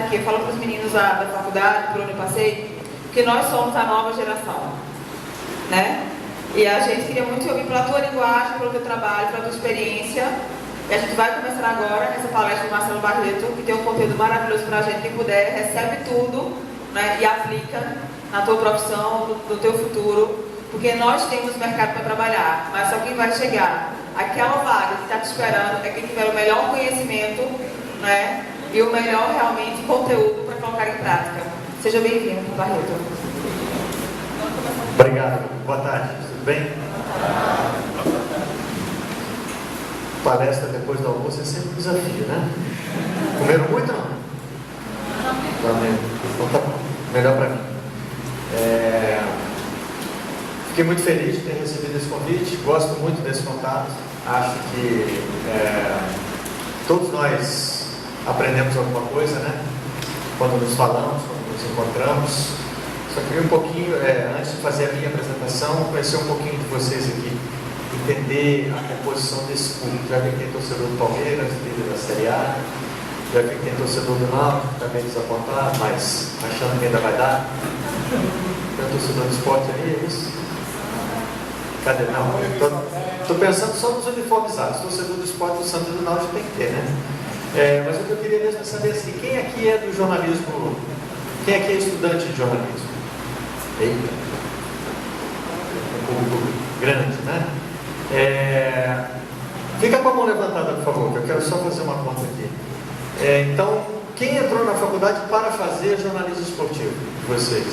aqui, eu falo para os meninos da faculdade, por onde eu passei, que nós somos a nova geração, né? E a gente queria muito ouvir pela tua linguagem, pelo teu trabalho, pela tua experiência. E a gente vai começar agora essa palestra do Marcelo Barreto, que tem um conteúdo maravilhoso para a gente. Quem puder, recebe tudo, né, e aplica na tua profissão, no teu futuro, porque nós temos mercado para trabalhar, mas só quem vai chegar aquela vaga que está te esperando é quem tiver o melhor conhecimento, né, e o melhor realmente conteúdo para colocar em prática. Seja bem-vindo, Barreto. Obrigado. Boa tarde. Tudo bem? Palestra depois do almoço é sempre um desafio, né? Comeram muito ou não? Então tá bom. Melhor para mim. Fiquei muito feliz de ter recebido esse convite. Gosto muito desse contato. Acho que todos nós aprendemos alguma coisa, né? Quando nos falamos, quando nos encontramos. Só queria um pouquinho, antes de fazer a minha apresentação, conhecer um pouquinho de vocês aqui, entender a composição desse público. Já vi que tem torcedor do Palmeiras, líder da Série A, já vi que tem torcedor do Náutico, também desapontado, mas achando que ainda vai dar. Tem um torcedor do Sport aí, é isso? Cadê? Não, estou pensando só nos uniformizados. Torcedor do Sport, do Santos e do Náutico tem que ter, né? Mas o que eu queria mesmo é saber assim, quem aqui é do jornalismo, quem aqui é estudante de jornalismo? Eita, um público grande, né? Fica com a mão levantada, por favor, que eu quero só fazer uma conta aqui. Então, quem entrou na faculdade para fazer jornalismo esportivo? Vocês?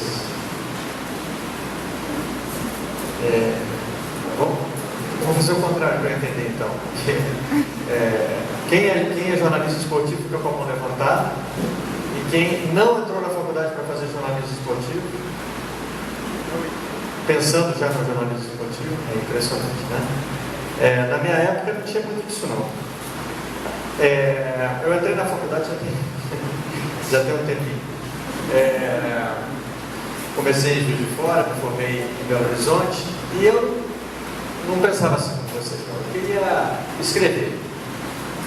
Vamos fazer o contrário para eu entender, então. Quem é jornalista esportivo fica com a mão levantada. E quem não entrou na faculdade para fazer jornalismo esportivo, pensando já no jornalismo esportivo, é impressionante, né? Na minha época não tinha muito disso não. Eu entrei na faculdade já tem um tempinho. Comecei em Juiz de Fora, me formei em Belo Horizonte e eu não pensava assim como vocês, não. Eu queria escrever.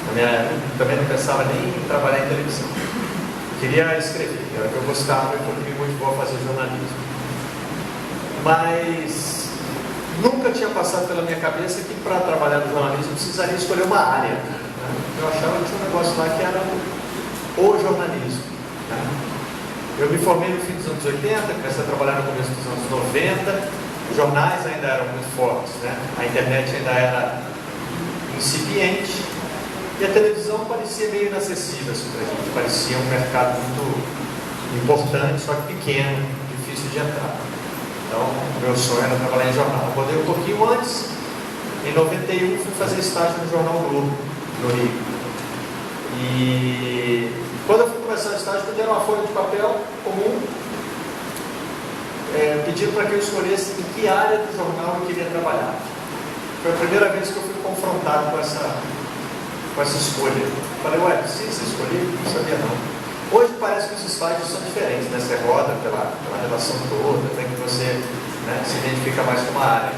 Na minha época também não pensava nem em trabalhar em televisão. Eu queria escrever, era o que eu gostava e foi muito bom fazer jornalismo. Mas nunca tinha passado pela minha cabeça que para trabalhar no jornalismo eu precisaria escolher uma área, né? Eu achava que tinha um negócio lá que era o jornalismo, né? Eu me formei no fim dos anos 80, comecei a trabalhar no começo dos anos 90, os jornais ainda eram muito fortes, né? A internet ainda era incipiente e a televisão parecia meio inacessível assim, para a gente, parecia um mercado muito importante, só que pequeno, difícil de entrar. Então, meu sonho era trabalhar em jornal. Eu acordei um pouquinho antes, em 91 fui fazer estágio no Jornal Globo, no Rio. E quando eu fui começar o estágio, me deram uma folha de papel comum, pedindo para que eu escolhesse em que área do jornal eu queria trabalhar. Foi a primeira vez que eu fui confrontado com essa escolha. Falei, ué, precisa escolher? Não sabia não. Hoje parece que os estágios são diferentes, né? Você roda pela relação toda, tem que você, né, se identifica mais com uma área.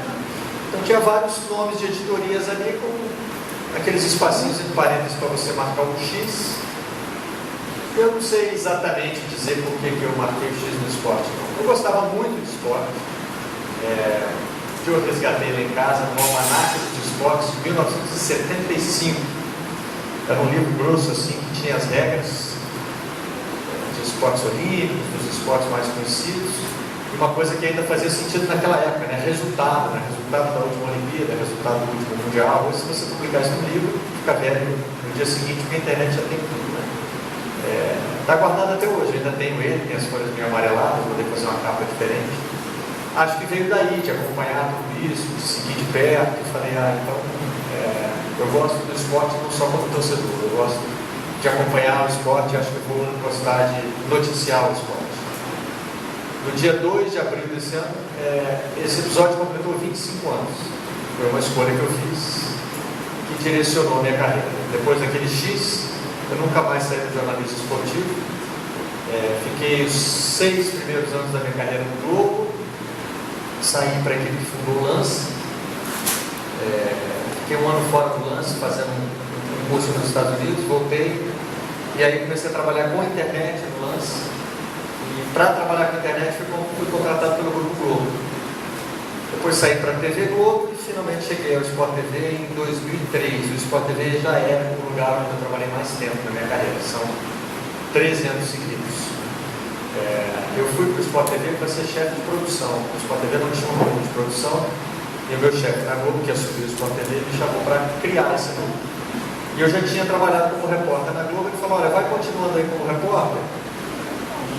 Então tinha vários nomes de editorias ali com aqueles espacinhos entre parênteses para você marcar um X. Eu não sei exatamente dizer por que eu marquei o X no esporte, não. Eu gostava muito de esporte. Eu resgatei lá em casa no Almanaque de Esportes de 1975. Era um livro grosso assim, que tinha as regras dos esportes olímpicos, dos esportes mais conhecidos, e uma coisa que ainda fazia sentido naquela época, né? Resultado da última Olimpíada, resultado do último Mundial. Hoje, se você publicar isso no livro, fica velho no dia seguinte, porque a internet já tem tudo, né? Está guardado até hoje, ainda tenho ele, tem as folhas meio amareladas, vou poder fazer uma capa diferente. Acho que veio daí, de acompanhar tudo isso, de seguir de perto, e falei, então, eu gosto do esporte não só como torcedor, eu gosto de acompanhar o esporte, acho que eu vou gostar de noticiar o esporte. No dia 2 de abril desse ano, esse episódio completou 25 anos. Foi uma escolha que eu fiz, que direcionou a minha carreira. Depois daquele X, eu nunca mais saí do jornalismo esportivo. Fiquei os 6 primeiros anos da minha carreira no Globo, saí para a equipe que fundou o Lance, fiquei um ano fora do Lance, fazendo um curso nos Estados Unidos, voltei, e aí comecei a trabalhar com a internet no E para trabalhar com a internet fui contratado pelo Grupo Globo. Depois saí para a TV Globo e finalmente cheguei ao Sport TV em 2003. O Sport TV já era o lugar onde eu trabalhei mais tempo na minha carreira, são 13 anos seguidos. Eu fui para o Sport TV para ser chefe de produção. O Sport TV não tinha um grupo de produção e o meu chefe na Globo, que assumiu o Sport TV, me chamou para criar esse grupo. E eu já tinha trabalhado como repórter na Globo e falou: olha, vai continuando aí como repórter e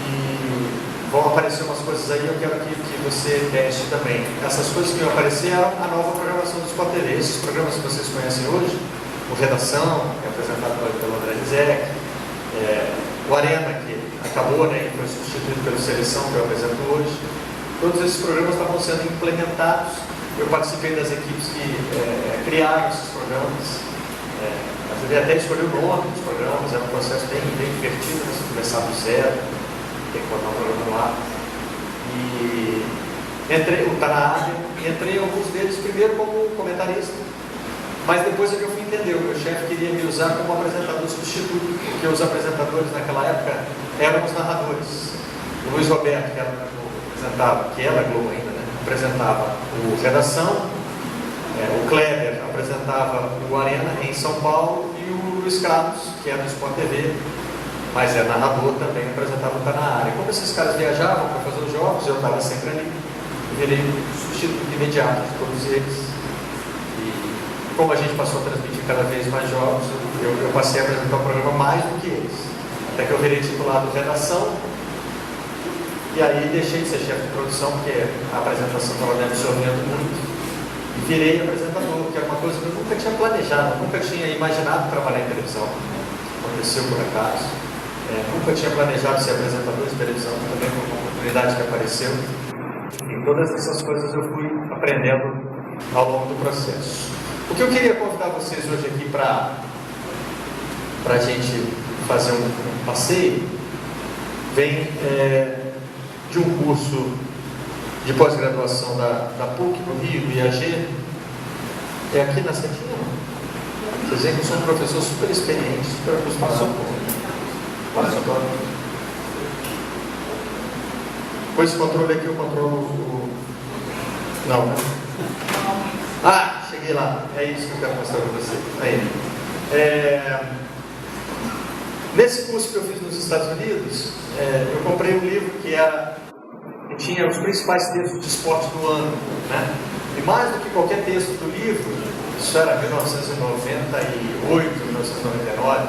vão aparecer umas coisas aí, eu quero que você teste também. Essas coisas que iam aparecer eram a nova programação do Sport TV. Esses programas que vocês conhecem hoje, o Redação, que é apresentado pelo André Rizek, o Arena, que acabou, né, e foi substituído pelo Seleção, que eu apresento hoje. Todos esses programas estavam sendo implementados. Eu participei das equipes que criaram esses programas. Ajudei até a escolher o nome dos programas. Era um processo bem divertido, você começar do zero, tem que botar um programa no ar. E está na área, entrei em alguns deles primeiro como comentarista, mas depois é que eu fui entender. O meu chefe queria me usar como apresentador substituto, porque os apresentadores naquela época eram os narradores. O Luiz Roberto, que era apresentava, que era Globo ainda, né, apresentava o Redação, o Kleber apresentava o Arena em São Paulo e o Luiz Carlos, que era do Sport TV, mas é narrador também, apresentava o Tá na Área. Como esses caras viajavam para fazer os jogos, eu estava sempre ali, virei substituto imediato de todos eles. E como a gente passou a transmitir cada vez mais jogos, eu passei a apresentar o programa mais do que eles. Até que eu virei titular do Redação, e aí deixei de ser chefe de produção, porque a apresentação estava me absorvendo muito. E virei apresentador, que era uma coisa que eu nunca tinha planejado, nunca tinha imaginado trabalhar em televisão. Aconteceu por acaso. Nunca tinha planejado ser apresentador de televisão, também foi uma oportunidade que apareceu. E todas essas coisas eu fui aprendendo ao longo do processo. O que eu queria convidar vocês hoje aqui para a gente fazer um passeio, vem de um curso de pós-graduação da PUC no Rio, do IAG. É aqui na Setinha? Vocês veem que eu sou um professor super experiente, super acostumado. Com esse controle aqui eu controlo o... Não, né? Ah, cheguei lá. É isso que eu quero mostrar para vocês. Aí. Nesse curso que eu fiz nos Estados Unidos, eu comprei um livro que tinha os principais textos de esporte do ano, né? E mais do que qualquer texto do livro, isso era 1998, 1999,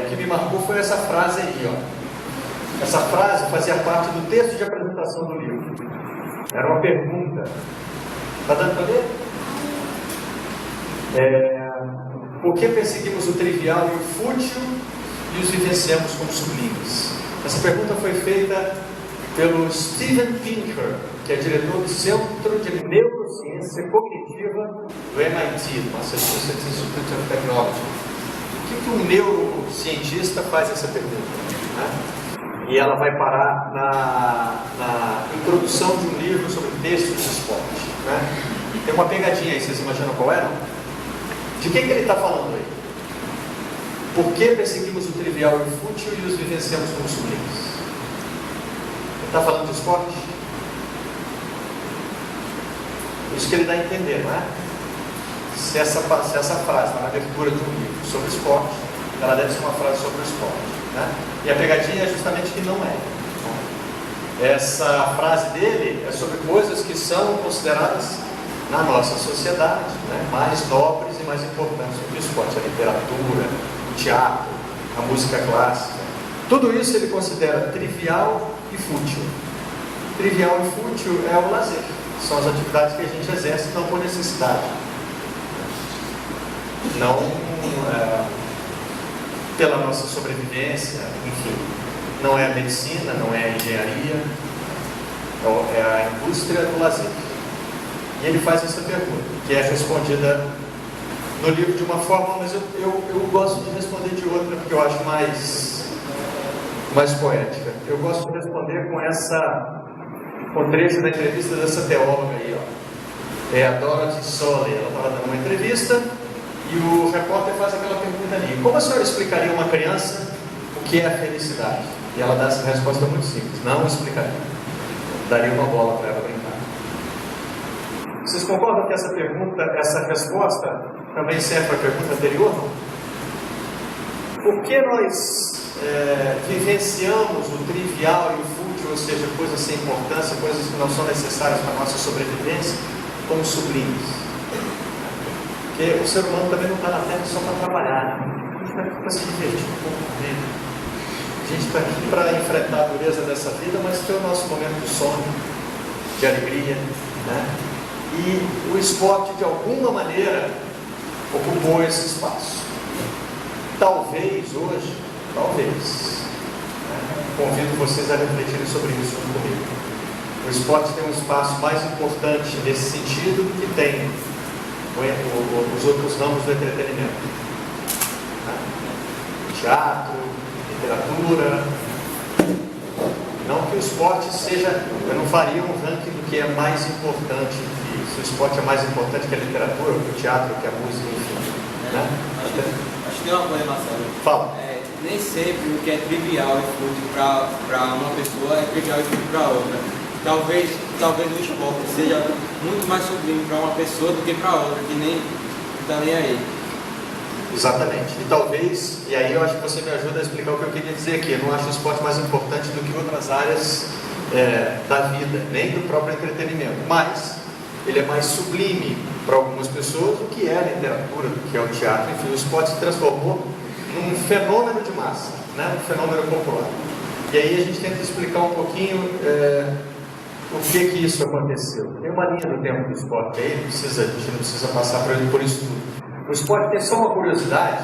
o que me marcou foi essa frase aí, ó. Essa frase fazia parte do texto de apresentação do livro. Era uma pergunta. Está dando para ler? Por que perseguimos o trivial e o fútil e os vivenciamos como sublimes? Essa pergunta foi feita pelo Steven Pinker, que é diretor do Centro de Neurociência Cognitiva do MIT, do Massachusetts Institute of Technology. O que um neurocientista faz essa pergunta? Né? E ela vai parar na introdução de um livro sobre textos de esporte. Né? Tem uma pegadinha aí, vocês imaginam qual é? De quem que ele está falando aí? Por que perseguimos o trivial e o fútil e os vivenciamos como sublimes? Está falando de esporte? Isso que ele dá a entender, não é? Se essa frase está na abertura de um livro sobre esporte, ela deve ser uma frase sobre o esporte. Né? E a pegadinha é justamente que não é. Essa frase dele é sobre coisas que são consideradas na nossa sociedade, né, mais nobres e mais importantes do que o esporte, a literatura, o teatro, a música clássica. Tudo isso ele considera trivial e fútil. Trivial e fútil é o lazer. São as atividades que a gente exerce não por necessidade. Não pela nossa sobrevivência, enfim. Não é a medicina, não é a engenharia, é a indústria do lazer. E ele faz essa pergunta, que é respondida no livro de uma forma, mas eu gosto de responder de outra, porque eu acho mais poética. Eu gosto de responder com o trecho da entrevista dessa teóloga aí, ó. É a Dorothy Soley. Ela estava dando uma entrevista e o repórter faz aquela pergunta ali: como a senhora explicaria a uma criança o que é a felicidade? E ela dá essa resposta muito simples: não explicaria. Daria uma bola para ela brincar. Vocês concordam que essa pergunta, essa resposta também serve para a pergunta anterior? Por que nós vivenciamos o trivial e o fútil, ou seja, coisas sem importância, coisas que não são necessárias para a nossa sobrevivência, como sublimes? Porque o ser humano também não está na Terra só para trabalhar, né? A gente está aqui para se divertir um pouco com ele. A gente está aqui para enfrentar a dureza dessa vida, mas ter o nosso momento de sono, de alegria, né? E o esporte, de alguma maneira, ocupou esse espaço. Talvez hoje, convido vocês a refletirem sobre isso comigo. O esporte tem um espaço mais importante nesse sentido do que tem os outros ramos do entretenimento. Teatro, literatura. Não que o esporte seja, eu não faria um ranking do que é mais importante, se o esporte é mais importante que a literatura, que o teatro, que a música, enfim. Né? Acho que tem uma coisa, Marcelo. Fala. Nem sempre o que é trivial e fútil para uma pessoa é trivial e fútil para outra. Talvez o esporte seja muito mais sublime para uma pessoa do que para outra, que nem está nem aí. Exatamente. E talvez, e aí eu acho que você me ajuda a explicar o que eu queria dizer aqui. Eu não acho o esporte mais importante do que outras áreas da vida, nem do próprio entretenimento. Mas ele é mais sublime para algumas pessoas do que é a literatura, do que é o teatro. Enfim, o esporte se transformou num fenômeno de massa, né? Um fenômeno popular. E aí a gente tenta explicar um pouquinho por que isso aconteceu. Tem uma linha do tempo do esporte aí, a gente não precisa passar por isso tudo. O esporte tem só uma curiosidade,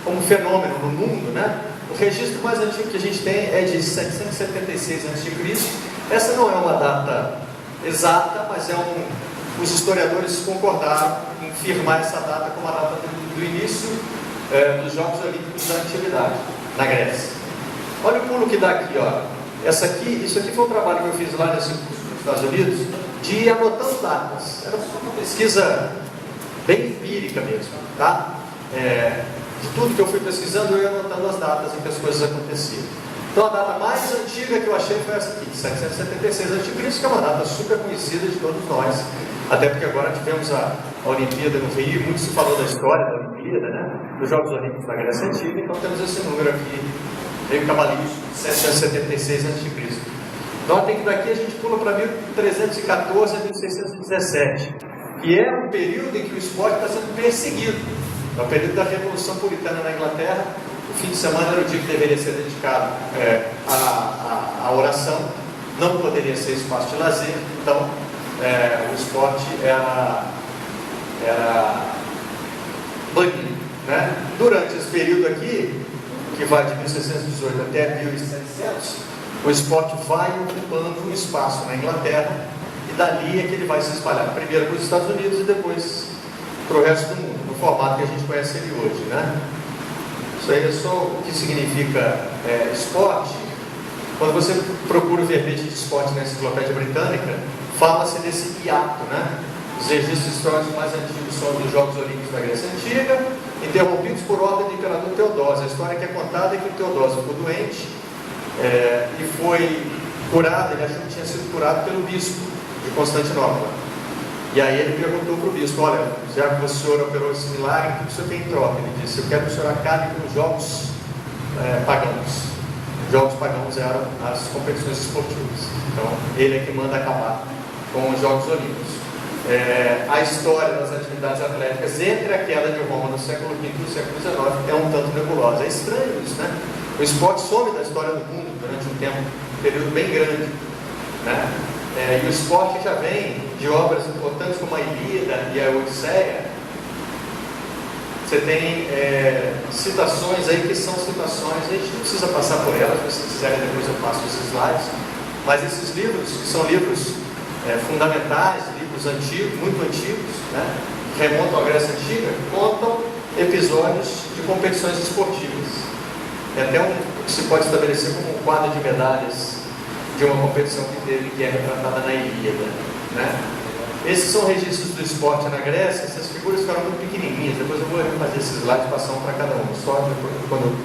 como fenômeno no mundo, né? O registro mais antigo que a gente tem é de 776 a.C. Essa não é uma data exata, mas os historiadores concordaram em firmar essa data como a data do início dos Jogos Olímpicos da Antiguidade, na Grécia. Olha o pulo que dá aqui, ó. Isso aqui foi um trabalho que eu fiz lá nos Estados Unidos, de ir anotando datas. Era uma pesquisa bem empírica mesmo, tá? De tudo que eu fui pesquisando, eu ia anotando as datas em que as coisas aconteciam. Então a data mais antiga que eu achei foi essa aqui, 776 a.C., que é uma data super conhecida de todos nós, até porque agora tivemos a Olimpíada no Rio, muito se falou da história da Olimpíada, né? Dos Jogos Olímpicos da Grécia Antiga, então temos esse número aqui, meio cabalístico, 776 a.C. Notem que daqui a gente pula para 1314 a 1617, que é um período em que o esporte está sendo perseguido. É o período da Revolução Puritana na Inglaterra. O fim de semana era o dia que deveria ser dedicado à oração, não poderia ser espaço de lazer, então o esporte era banido, né? Durante esse período aqui, que vai de 1618 até 1700, o esporte vai ocupando um espaço na Inglaterra, e dali é que ele vai se espalhar, primeiro para os Estados Unidos e depois para o resto do mundo, no formato que a gente conhece ele hoje, né? Isso aí é só o que significa esporte. Quando você procura o verbete de esporte na Enciclopédia Britânica, fala-se desse hiato, né? Os registros históricos mais antigos são dos Jogos Olímpicos da Grécia Antiga, interrompidos por ordem do imperador Teodósio. A história que é contada é que o Teodósio ficou doente e foi curado, ele achou que tinha sido curado pelo bispo de Constantinopla. E aí ele perguntou para o bispo: olha, já que o senhor operou esse milagre, o que o senhor tem em troca? Ele disse: eu quero que o senhor acabe com os jogos pagãos. Os jogos pagãos eram as competições esportivas. Então ele é que manda acabar com os Jogos Olímpicos. A história das atividades atléticas entre a queda de Roma no século V e no século XIX é um tanto nebulosa. É estranho isso, né? O esporte some da história do mundo durante um tempo, um período bem grande, né? E o esporte já vem de obras importantes como a Ilíada e a Odisseia. Você tem citações aí que são citações, a gente não precisa passar por elas, se vocês quiserem depois eu passo os slides, mas esses livros, que são livros fundamentais, livros antigos, muito antigos, né, que remontam à Grécia Antiga, contam episódios de competições esportivas. É até que se pode estabelecer como um quadro de medalhas de uma competição que é retratada na Ilíada, né? Esses são registros do esporte na Grécia. Essas figuras ficaram muito pequenininhas. Depois eu vou fazer esses slides, passar um para cada um, só quando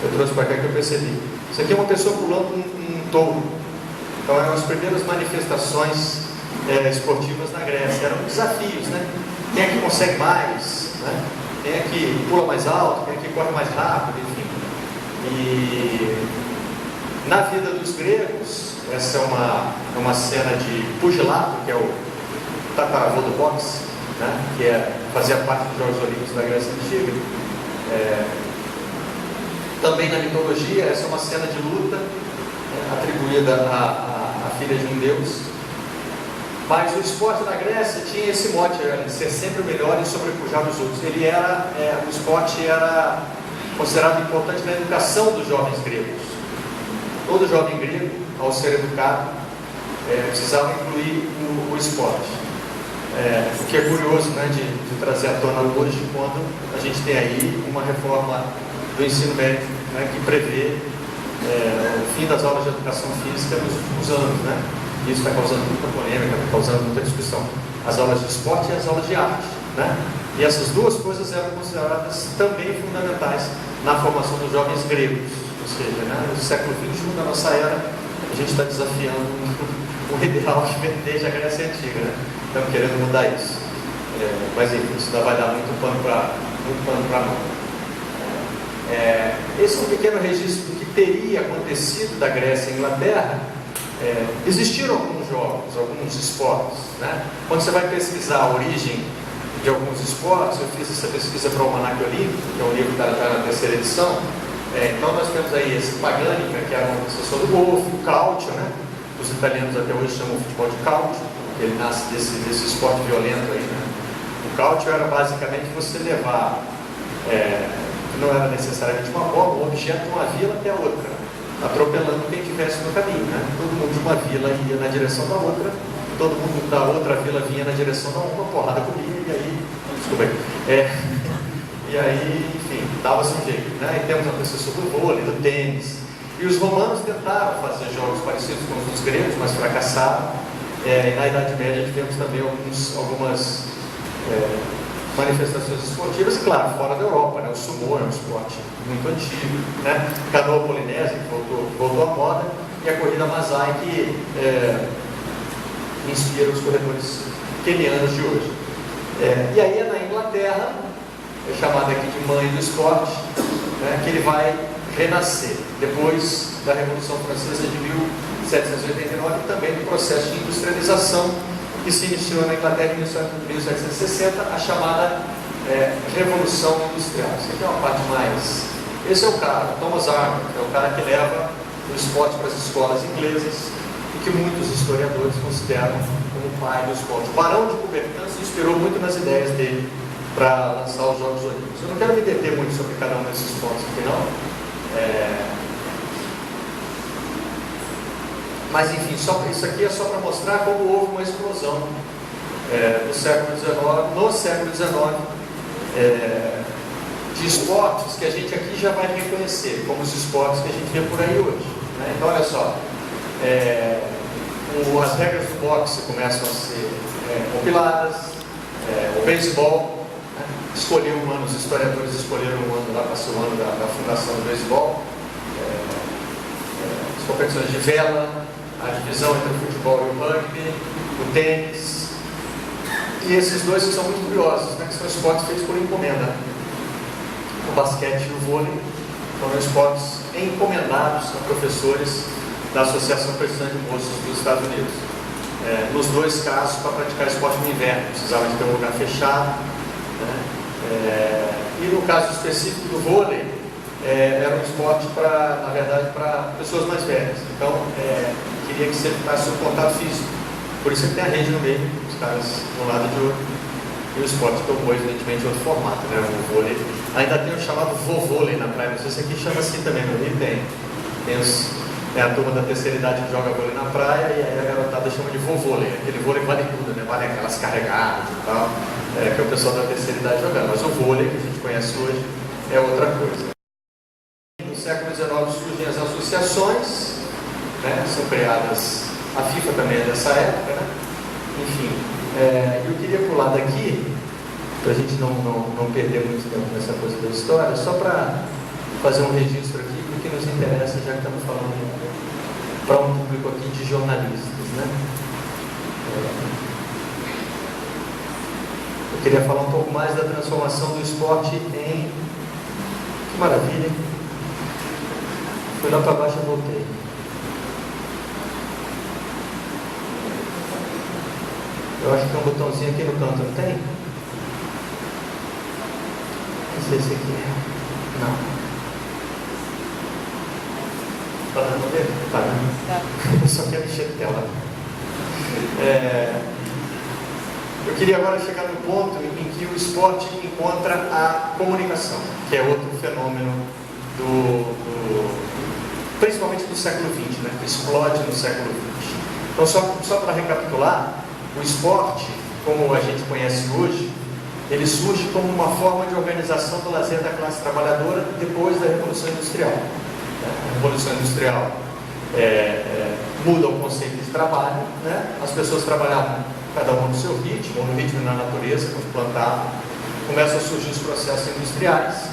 Eu trouxe para cá que eu percebi. Isso aqui é uma pessoa pulando um touro. Então eram as primeiras manifestações esportivas na Grécia. Eram desafios, né? Quem é que consegue mais, né? Quem é que pula mais alto, quem é que corre mais rápido, enfim. E na vida dos gregos, essa é uma cena de pugilato, que é o tataravô do boxe, né? Que fazia parte dos Jogos Olímpicos da Grécia Antiga. Também na mitologia, essa é uma cena de luta atribuída à filha de um deus. Mas o esporte na Grécia tinha esse mote de ser sempre o melhor e sobrepujar os outros. O esporte era considerado importante na educação dos jovens gregos. Todo jovem grego, ao ser educado, precisava incluir o esporte. O que é curioso, né, de trazer à tona hoje, quando a gente tem aí uma reforma do ensino médio, né, que prevê o fim das aulas de educação física nos últimos anos, né? Isso está causando muita polêmica, está causando muita discussão. As aulas de esporte e as aulas de arte, né? E essas duas coisas eram consideradas também fundamentais na formação dos jovens gregos. Ou seja, né, no século XXI, na nossa era, a gente está desafiando um ideal que vem desde a Grécia Antiga, né? Estamos querendo mudar isso. Mas enfim, isso ainda vai dar muito pano para mão. Esse é um pequeno registro do que teria acontecido da Grécia e Inglaterra. Existiram alguns jogos, alguns esportes, né? Quando você vai pesquisar a origem de alguns esportes, eu fiz essa pesquisa para o Almanaque Olímpico, que é um livro que está na terceira edição. Então nós temos aí esse Paganica, que era um sucessor do golfe, o Calcio, né? Os italianos até hoje chamam o futebol de Calcio, porque ele nasce desse esporte violento aí, né? O Calcio era basicamente você levar, não era necessariamente uma bola, um objeto de uma vila até a outra, atropelando quem estivesse no caminho, né? Todo mundo de uma vila ia na direção da outra, todo mundo da outra vila vinha na direção da uma, porrada comia, e aí, desculpa aí, e aí, enfim, dava-se um jeito, né? E temos a presença do vôlei, do tênis, e os romanos tentaram fazer jogos parecidos com os dos gregos, mas fracassaram. E na Idade Média tivemos também algumas manifestações esportivas, e claro, fora da Europa, né? O sumô é um esporte muito antigo, né? Canoa polinésia, que voltou à moda, e a corrida Masai, que inspira os corredores quenianos de hoje. E aí é na Inglaterra, chamada aqui de mãe do esporte, né, que ele vai renascer, depois da Revolução Francesa de 1789 e também do processo de industrialização que se iniciou na Inglaterra em 1760, a chamada Revolução Industrial. Isso aqui é uma parte mais... Esse é o cara, Thomas Arnold, que é o cara que leva o esporte para as escolas inglesas e que muitos historiadores consideram como o pai do esporte. O Barão de Coubertin se inspirou muito nas ideias dele para lançar os Jogos Olímpicos. Eu não quero me deter muito sobre cada um desses pontos aqui, não. Mas enfim, isso aqui é só para mostrar como houve uma explosão no século XIX, de esportes que a gente aqui já vai reconhecer como os esportes que a gente vê por aí hoje, né? Então olha só, as regras do boxe começam a ser compiladas, o beisebol, né? Os historiadores escolheram um ano lá para ser o ano da fundação do beisebol, as competições de vela, a divisão entre o futebol e o rugby, o tênis, e esses dois que são muito curiosos, né, que são esportes feitos por encomenda. O basquete e o vôlei foram esportes encomendados a professores da Associação Cristã de Moços dos Estados Unidos. Nos dois casos, para praticar esporte no inverno, precisava de ter um lugar fechado, né? E no caso específico do vôlei, era um esporte na verdade, para pessoas mais velhas. Então, queria que sempre tivesse um contato físico. Por isso que tem a rede no meio, os caras de um lado e de outro. E o esporte tomou, evidentemente, outro formato, né? O vôlei. Ainda tem o chamado vovôlei na praia. Não sei se aqui chama assim também, no Rio tem. Tem a turma da terceira idade que joga vôlei na praia, e aí a garotada chama de vovôlei. Aquele vôlei vale tudo, né? Vale aquelas carregadas e tal, que é o pessoal da terceira idade jogando. Mas o vôlei, que a gente conhece hoje, é outra coisa. No século XIX surgem as associações, né? São criadas, a FIFA também é dessa época, né? Enfim, eu queria pular daqui, para a gente não perder muito tempo nessa coisa da história, só para fazer um registro aqui que nos interessa, já que estamos falando para um público aqui de jornalistas, né? Eu queria falar um pouco mais da transformação do esporte em... Que maravilha, hein? Fui lá para baixo e voltei. Eu acho que tem um botãozinho aqui no canto, não tem? Não sei se aqui é. Não. Tá dando ver? Tá dando. Eu só quero encher a tela. Eu queria agora chegar no ponto em que o esporte encontra a comunicação, que é outro fenômeno principalmente do século XX, né? Que explode no século XX. Então, só para recapitular, o esporte, como a gente conhece hoje, ele surge como uma forma de organização do lazer da classe trabalhadora depois da Revolução Industrial. A Revolução Industrial muda o conceito de trabalho, né? As pessoas trabalhavam cada um no seu ritmo, no ritmo da natureza, quando plantavam. Começam a surgir os processos industriais,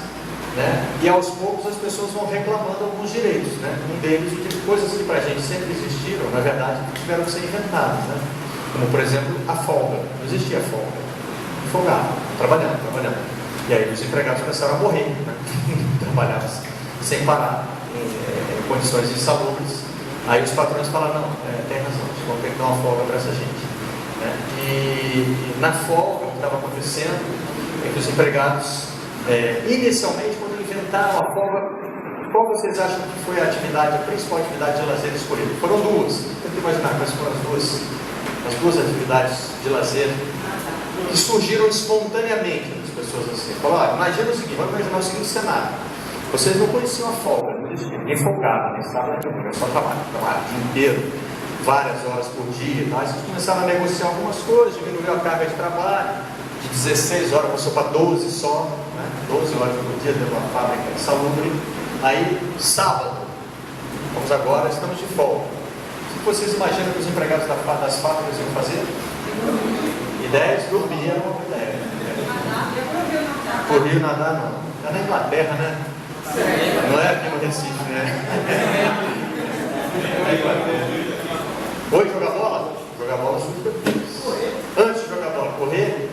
né? E aos poucos as pessoas vão reclamando alguns direitos, né? Um deles, coisas que para a gente sempre existiram, na verdade, tiveram que ser inventadas, né? Como, por exemplo, a folga. Não existia folga. Folgava, trabalhando. E aí os empregados começaram a morrer, né? Trabalhavam sem parar, em condições insalubres. Aí os patrões falaram, não, tem razão, a gente vai ter que dar uma folga para essa gente, né? E na folga, o que estava acontecendo é que os empregados, inicialmente, quando inventaram a folga, qual vocês acham que foi a principal atividade de lazer escolhida? Foram duas. Tenta imaginar quais foram as duas atividades de lazer que surgiram espontaneamente das pessoas assim. Falaram, imagina o seguinte, vamos imaginar o seguinte cenário. Vocês não conheciam a folga, não existia, nem folgava, nem estava na comunidade, só trabalho o dia inteiro, várias horas por dia e tal. Aí vocês começaram a negociar algumas coisas, diminuiu a carga de trabalho, de 16 horas passou para 12 só, né? 12 horas por dia dentro de uma fábrica insalubre. Aí, sábado, vamos agora, estamos de folga. O que vocês imaginam que os empregados das fábricas iam fazer? Ideias, dormir era uma boa ideia. Por Rio nadar não. É na Inglaterra, né? Não é aqui no Recife, né? É Inglaterra. Hoje jogar bola? Jogar bola super difícil. Antes de jogar bola, correr?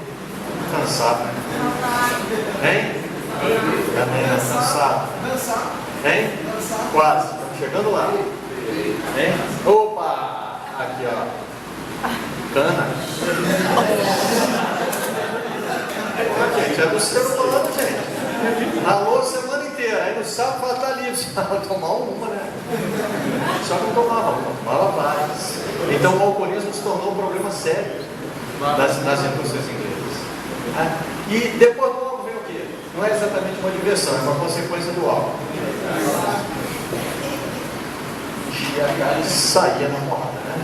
Cansado, né? Hein? Cansado. Hein? Quase. Estamos chegando lá. Hein? Opa! Aqui, ó. Cana. Gente, é do ser humano, gente. Alô, semana inteira. Aí no sábado fala, tá livre. Vai tomar uma, né? Só que não tomava uma, tomava várias. Então o alcoolismo se tornou um problema sério nas indústrias inglesas. E depois do álcool vem o quê? Não é exatamente uma diversão, é uma consequência do álcool. E a cara saía na porrada, né?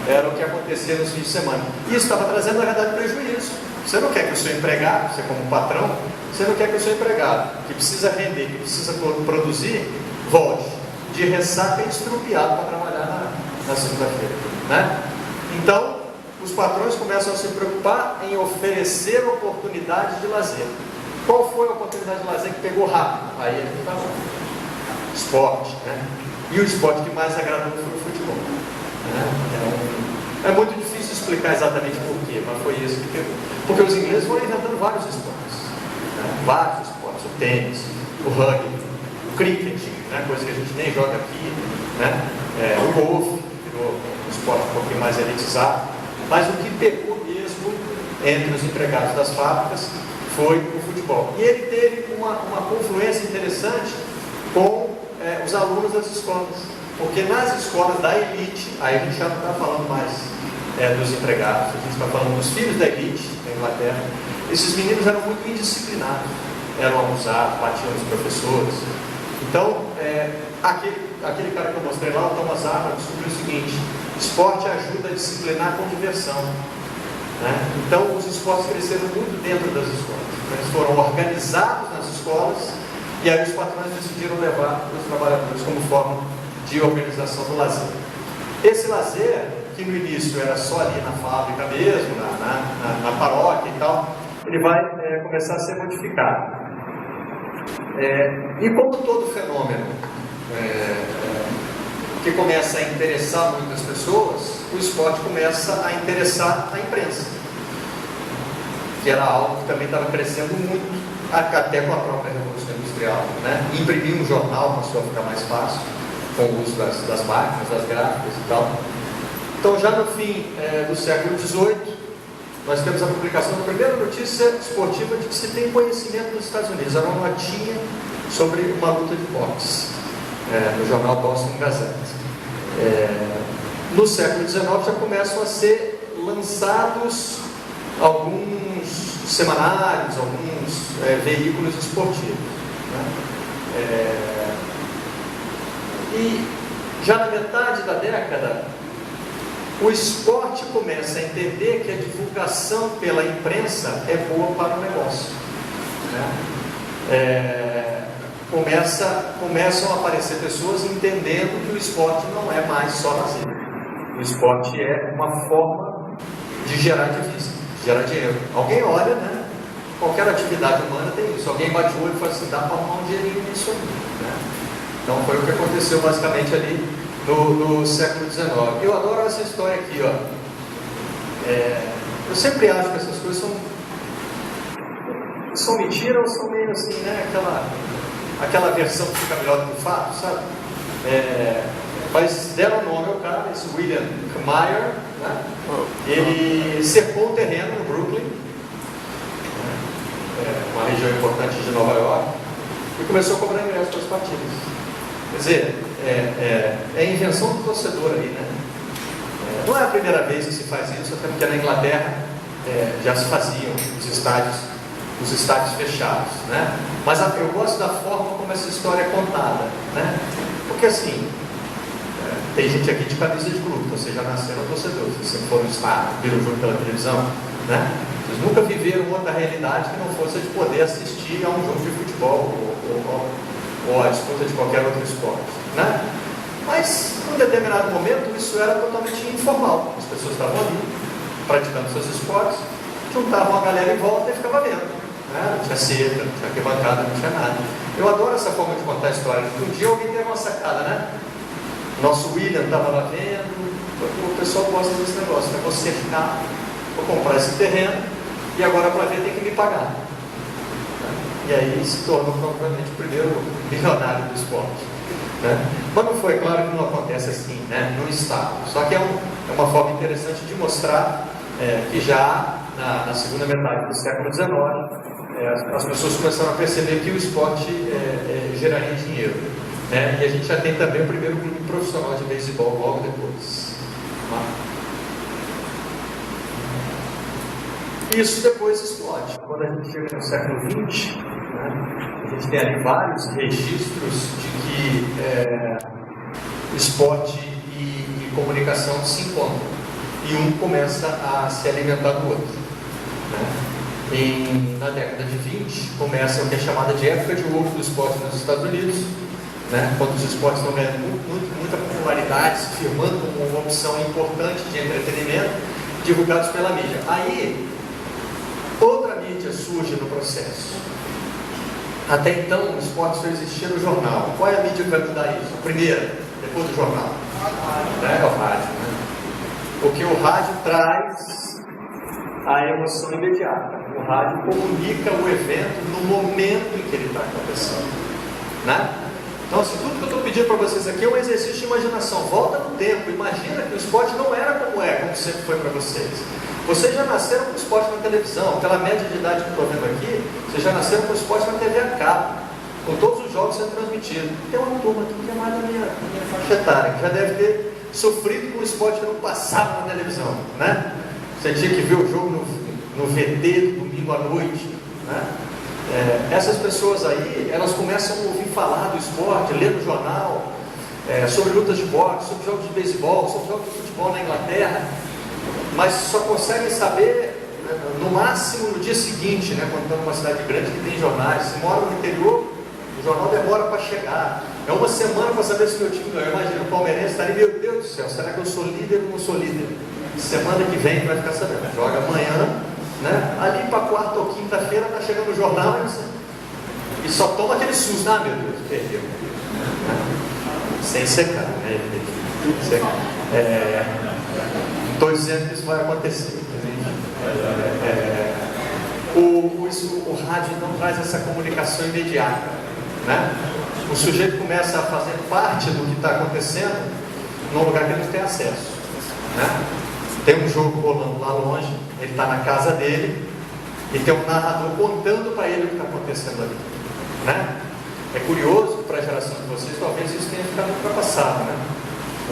Era o que acontecia nos fins de semana. E isso estava trazendo, na verdade, prejuízo. Você não quer que o seu empregado, você como patrão, você não quer que o seu empregado, que precisa render, que precisa produzir, volte de ressaca e estrupiado para trabalhar na segunda-feira, né? Então, os patrões começam a se preocupar em oferecer oportunidades de lazer. Qual foi a oportunidade de lazer que pegou rápido? Aí a gente fala, esporte, né? E o esporte que mais agradou foi o futebol, né? É muito difícil explicar exatamente por quê, mas foi isso que pegou. Porque os ingleses foram inventando vários esportes, né? Vários esportes, o tênis, o rugby, o cricket, né? Coisa que a gente nem joga aqui, né? O golfe, que virou um esporte um pouquinho mais elitizado, mas o que pegou mesmo entre os empregados das fábricas foi o futebol. E ele teve uma confluência interessante com os alunos das escolas, porque nas escolas da elite, aí a gente já não está falando mais dos empregados, a gente está falando dos filhos da elite da Inglaterra. Esses meninos eram muito indisciplinados, eram abusados, batiam nos professores. Então, aquele cara que eu mostrei lá, o Thomas Arnold, descobriu o seguinte: esporte ajuda a disciplinar com diversão, né? Então, os esportes cresceram muito dentro das escolas. Eles foram organizados nas escolas e aí os patrões decidiram levar os trabalhadores como forma de organização do lazer. Esse lazer, que no início era só ali na fábrica mesmo, na paróquia e tal, ele vai começar a ser modificado. E como todo fenômeno que começa a interessar muitas pessoas, o esporte começa a interessar a imprensa, que era algo que também estava crescendo muito, até com a própria Revolução Industrial, né? Imprimir um jornal passou a ficar mais fácil, com o uso das máquinas, das gráficas e tal. Então, já no fim do século XVIII, nós temos a publicação da primeira notícia esportiva de que se tem conhecimento nos Estados Unidos. Era uma notinha sobre uma luta de boxe, no jornal Boston Gazette. No século XIX já começam a ser lançados alguns semanários, alguns veículos esportivos, né? E já na metade da década, o esporte começa a entender que a divulgação pela imprensa é boa para o negócio, né? Começam a aparecer pessoas entendendo que o esporte não é mais só lazer. O esporte é uma forma de gerar divisa, de gerar dinheiro. Alguém olha, né? Qualquer atividade humana tem isso. Alguém bate o olho e fala assim, dá para arrumar um dinheirinho nisso aí, né? Então foi o que aconteceu basicamente ali no século XIX. Eu adoro essa história aqui, ó. Eu sempre acho que essas coisas são mentira ou são meio assim, né? Aquela versão que fica melhor do que o fato, sabe? Mas deram nome ao cara, esse William Kmeyer, né? Ele cercou um terreno no Brooklyn, uma região importante de Nova York, e começou a cobrar ingresso para as partidas. Quer dizer, é invenção do torcedor aí, né? Não é a primeira vez que se faz isso, até porque na Inglaterra já se faziam os estádios fechados, né? Mas eu gosto da forma como essa história é contada, né? Porque assim, tem gente aqui de camisa de clube, vocês já nasceram torcedores, vocês foram no estádio, viram o jogo pela televisão, né? Vocês nunca viveram outra realidade que não fosse a de poder assistir a um jogo de futebol ou a disputa de qualquer outro esporte, né? Mas, em um determinado momento, isso era totalmente informal. As pessoas estavam ali, praticando seus esportes, juntavam a galera em volta e ficavam vendo, né? Não tinha cerca, não tinha arquibancada, não tinha nada. Eu adoro essa forma de contar a história, porque um dia alguém teve uma sacada, né? Nosso William estava lá vendo, o pessoal gosta desse negócio, né? Vou cercar, vou comprar esse terreno, e agora para ver tem que me pagar. E aí se tornou provavelmente o primeiro milionário do esporte, né? Mas não foi, claro que não acontece assim, né? No estado. Só que é uma forma interessante de mostrar que já na segunda metade do século XIX as pessoas começaram a perceber que o esporte geraria dinheiro, né? E a gente já tem também o primeiro clube profissional de beisebol logo depois. Isso depois explode. Quando a gente chega no século XX, né, a gente tem ali vários registros de que esporte e comunicação se encontram. E um começa a se alimentar do outro, né? Na década de 20, começa o que é chamada de época de ouro do esporte nos Estados Unidos, né? Quando os esportes estão ganhando muita popularidade, se firmando como uma opção importante de entretenimento, divulgados pela mídia. Aí, outra mídia surge no processo. Até então, o esporte só existia no jornal. Qual é a mídia que vai mudar isso? A primeira, depois do jornal. É o rádio, né? Porque o rádio traz a emoção imediata. O rádio comunica o evento no momento em que ele está acontecendo, né? Então, assim, tudo que eu estou pedindo para vocês aqui é um exercício de imaginação. Volta no tempo, imagina que o esporte não era como sempre foi para vocês. Vocês já nasceram com o esporte na televisão, pela média de idade que eu estou vendo aqui, vocês já nasceram com o esporte na TV a cabo, com todos os jogos sendo transmitidos. Tem uma turma aqui que é mais da minha faixa etária, que já deve ter sofrido com o esporte que não passava na televisão, né? Você tinha que ver o jogo no VT, domingo à noite, né? Essas pessoas aí, elas começam a ouvir falar do esporte, ler no jornal, sobre lutas de boxe, sobre jogos de beisebol, sobre jogos de futebol na Inglaterra, mas só conseguem saber, no máximo, no dia seguinte, né, quando estão numa cidade grande que tem jornais. Se mora no interior, o jornal demora para chegar. É uma semana para saber se meu time ganhou. Imagina, o palmeirense está ali, meu Deus do céu, será que eu sou líder ou não sou líder? Semana que vem vai ficar sabendo. Joga amanhã, né? Ali para quarta ou quinta-feira está chegando o jornal e só toma aquele susto, meu Deus, perdeu. Sem secar, né? Estou dizendo que isso vai acontecer. O rádio não traz essa comunicação imediata, né? O sujeito começa a fazer parte do que está acontecendo num lugar que ele não tem acesso, né? Tem um jogo rolando lá longe, ele está na casa dele e tem um narrador contando para ele o que está acontecendo ali, né? É curioso que para a geração de vocês talvez isso tenha ficado ultrapassado, né?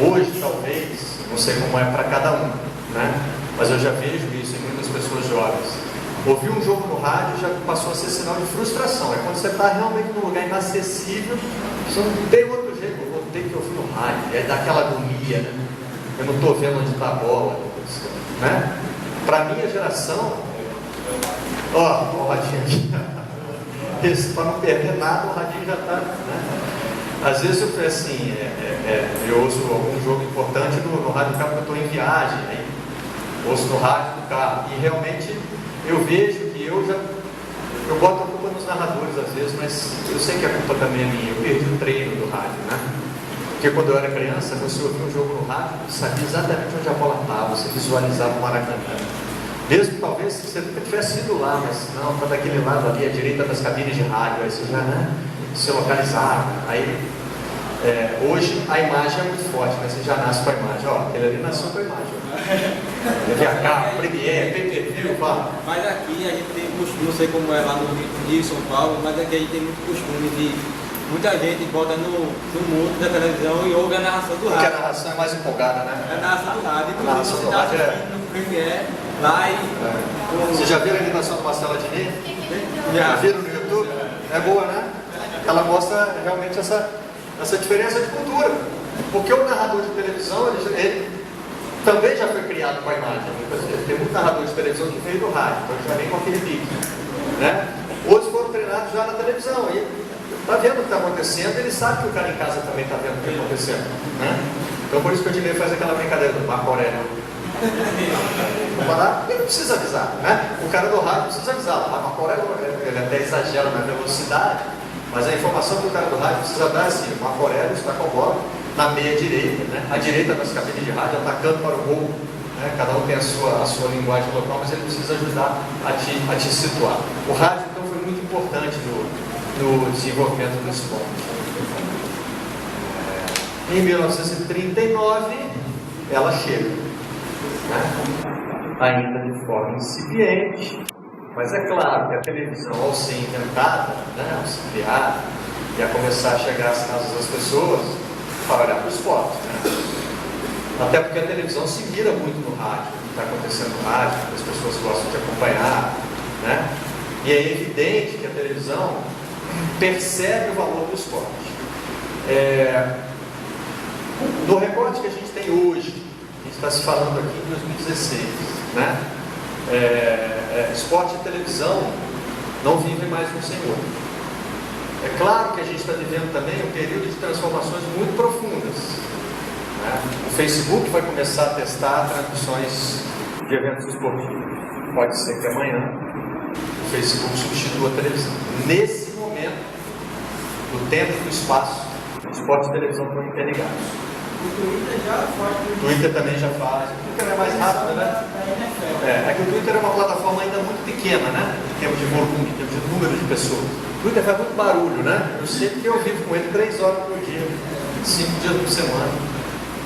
Hoje talvez, não sei como é para cada um, né? Mas eu já vejo isso em muitas pessoas jovens. Ouvir um jogo no rádio já passou a ser sinal de frustração. É quando você está realmente num lugar inacessível, você não tem outro jeito, eu vou ter que ouvir no rádio. É daquela agonia, né? Eu não estou vendo onde está a bola, né? Para a minha geração, o radinho aqui, para não perder nada, o radinho já está, né? Às vezes eu falei assim, eu ouço algum jogo importante no rádio do carro, porque eu estou em viagem, aí ouço no rádio do carro, e realmente eu vejo que eu boto a culpa nos narradores às vezes, mas eu sei que a culpa também é minha. Eu perdi o treino do rádio, né? Porque quando eu era criança, você ouvia um jogo no rádio, sabia exatamente onde a bola estava, você visualizava o Maracanã. Mesmo que talvez você tivesse ido lá, mas não, está daquele lado ali, à direita das cabines de rádio, aí você já, né, se localizava. Aí, hoje a imagem é muito forte, né? Você já nasce com a imagem. Ó, aquele ali nasceu com a imagem. VH, Premiere, PPV, fala. Mas aqui a gente tem costume, não sei como é lá no Rio, São Paulo, mas aqui a gente tem muito costume de muita gente bota no mundo da televisão e ouve a narração do rádio. Porque a narração é mais empolgada, né? É a narração do rádio. A narração do rádio no Premiere, lá e... Vocês já viram a animação do Marcelo Adnet? Já viram no YouTube? É boa, né? Ela mostra realmente essa diferença de cultura. Porque o narrador de televisão, ele também já foi criado com a imagem. Tem muito narrador de televisão que veio do rádio, então já vem com aquele pique, né? Outros foram treinados já na televisão. E está vendo o que está acontecendo, ele sabe que o cara em casa também está vendo o que está acontecendo, né? Então por isso que o Ednei faz aquela brincadeira do Marco Aurélio. Vamos parar? Ele não precisa avisar, né? O cara do rádio precisa avisar. O Marco Aurélio, ele até exagera na velocidade, mas a informação que o cara do rádio precisa dar é assim: o Marco Aurélio está com a bola na meia direita, né? A direita das cabines de rádio atacando para o gol, né? Cada um tem a sua linguagem local, mas ele precisa ajudar a te situar. O rádio então foi muito importante no desenvolvimento do esporte. Em 1939 ela chega, né? Ainda de forma incipiente, mas é claro que a televisão, ao ser inventada, né, ao ser criada, ia começar a chegar às casas das pessoas para olhar para o esporte, né? Até porque a televisão se mira muito no rádio, o que está acontecendo no rádio, que as pessoas gostam de acompanhar, né? E é evidente que a televisão percebe o valor do esporte. No recorte que a gente tem hoje, a gente está se falando aqui em 2016, né? Esporte e televisão não vivem mais um sem outro. É claro que a gente está vivendo também um período de transformações muito profundas, né? O Facebook vai começar a testar transmissões de eventos esportivos. Pode ser que amanhã o Facebook substitua a televisão. Nesse momento, do tempo e do espaço, o esporte e a televisão estão interligados. O Twitter já faz. O Twitter também já faz. O Twitter é mais rápido, né? É que o Twitter é uma plataforma ainda muito pequena, né? Em termos de volume, em termos de número de pessoas. O Twitter faz muito barulho, né? Eu sei que eu vivo com ele 3 horas por dia, 5 dias por semana.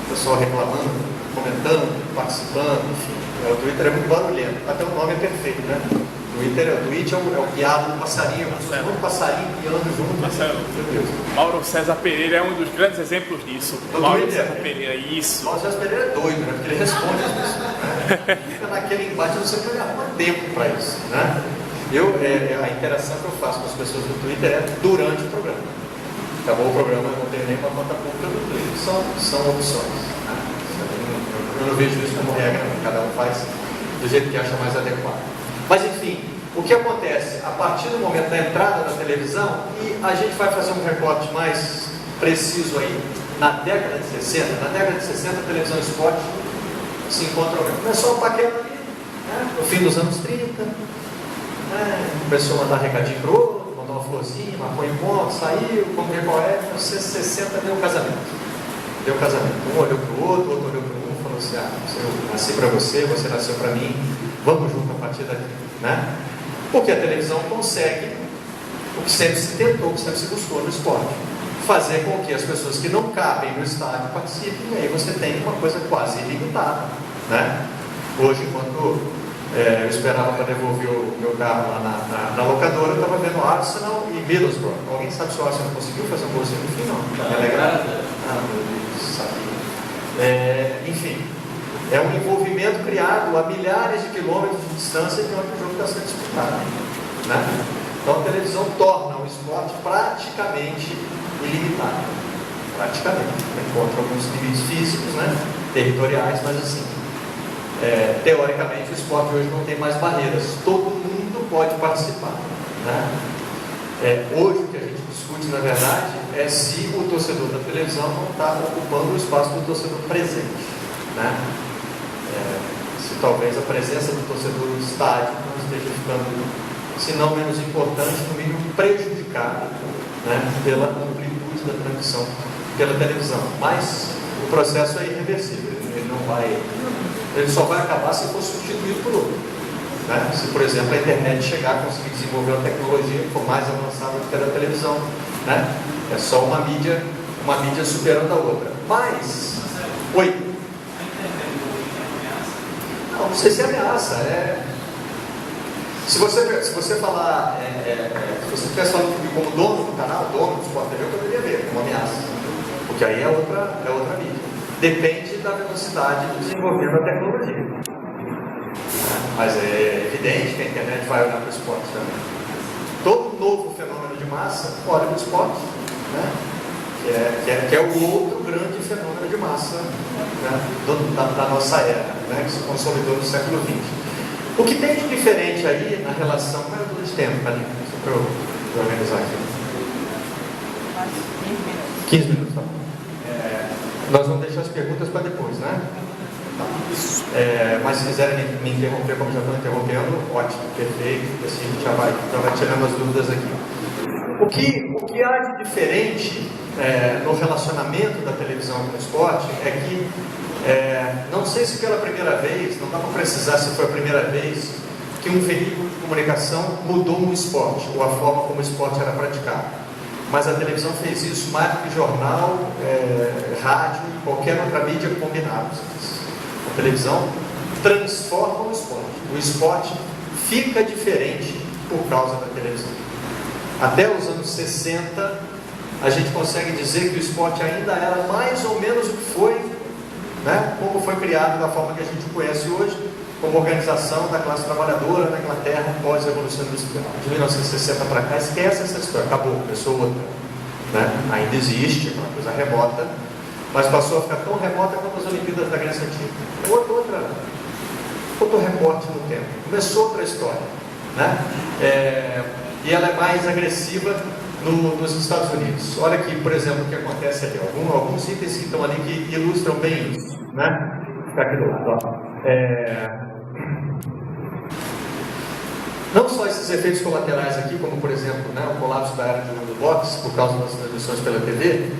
O pessoal reclamando, comentando, participando, enfim. O Twitter é muito barulhento. Até o nome é perfeito, né? O tweet é o piado do passarinho, um passarinho piando junto. Marcelo, Mauro César Pereira é um dos grandes exemplos disso. Mauro César Pereira, isso. Mauro César Pereira é doido, né? Porque ele responde as pessoas, né? Fica naquele embate, você pode arrumar tempo para isso, né? A interação que eu faço com as pessoas no Twitter é durante o programa. Acabou o programa, eu não tenho nenhuma conta pública do Twitter. São opções, né? Eu não vejo isso como regra, cada um faz do jeito que acha mais adequado. Mas enfim, o que acontece? A partir do momento da entrada da televisão, e a gente vai fazer um recorte mais preciso aí, na década de 60, a televisão e esporte se encontram mesmo. Começou o paquete ali, né? No fim dos anos 30, né? Começou a mandar recadinho para o outro, mandar uma florzinha, marcou encontro, saiu, como ver qual é, 1960 deu casamento. Deu casamento. Um olhou para o outro olhou para um, falou assim, eu nasci para você nasceu para mim, vamos junto a partir daqui, né? Porque a televisão consegue o que sempre se tentou, o que sempre se buscou no esporte, fazer com que as pessoas que não cabem no estádio participem, e aí você tem uma coisa quase ilimitada, né? Hoje, enquanto eu esperava para devolver o meu carro lá na locadora, eu estava vendo Arsenal e Middlesbrough. Alguém sabe se o Arsenal conseguiu fazer um golzinho no fim? Não. É legal? Meu Deus, sabia. Enfim, é um envolvimento criado a milhares de quilômetros de distância de onde o jogo está sendo disputado, né? Então a televisão torna o esporte praticamente ilimitado. Praticamente. Encontra alguns limites físicos, né? Territoriais, mas assim, teoricamente o esporte hoje não tem mais barreiras. Todo mundo pode participar, né? Hoje o que a gente discute, na verdade, é se o torcedor da televisão não está ocupando o espaço do torcedor presente, né? Se talvez a presença do torcedor no estádio não esteja ficando, se não menos importante, no mínimo prejudicada, né, pela amplitude da transmissão pela televisão. Mas o processo é irreversível, ele só vai acabar se for substituído por outro, né? Se, por exemplo, a internet chegar a conseguir desenvolver uma tecnologia que for mais avançada do que a da televisão, né? É só uma mídia superando a outra. Mas, oi? Não sei se é ameaça. Se você falar, se você tivesse falando comigo como dono do canal, dono do Sport TV, eu poderia ver como ameaça, porque aí é outra mídia. Depende da velocidade do desenvolvimento da tecnologia. Mas é evidente que a internet vai olhar para o esporte também. Todo novo fenômeno de massa olha para o esporte, né? Que é o outro grande fenômeno de massa, né, da nossa era, né, que se consolidou no século XX. O que tem de diferente aí na relação... Qual é o de tempo, Kalim? Só para eu organizar aqui. 15 minutos, tá? Nós vamos deixar as perguntas para depois, né? Tá. Mas se quiserem me interromper como já estão interrompendo, ótimo, perfeito, assim a gente já vai tirando as dúvidas aqui. O que há de diferente no relacionamento da televisão com o esporte é que, não sei se pela primeira vez, não dá para precisar se foi a primeira vez, que um veículo de comunicação mudou o esporte, ou a forma como o esporte era praticado. Mas a televisão fez isso mais do que jornal, rádio e qualquer outra mídia combinados. A televisão transforma o esporte. O esporte fica diferente por causa da televisão. Até os anos 60, a gente consegue dizer que o esporte ainda era mais ou menos o que foi, né, como foi criado da forma que a gente conhece hoje, como organização da classe trabalhadora na Inglaterra pós-revolução industrial. De 1960 para cá, esquece essa história, acabou, começou outra, né? Ainda existe, uma coisa remota, mas passou a ficar tão remota quanto as Olimpíadas da Grécia Antiga. Outro recorte no tempo, começou outra história, né? E ela é mais agressiva nos Estados Unidos. Olha aqui, por exemplo, o que acontece ali, alguns itens que estão ali que ilustram bem isso, né? Vou ficar aqui do lado, ó. Não só esses efeitos colaterais aqui, como por exemplo, né, o colapso da área de jogo do boxe por causa das transmissões pela TV,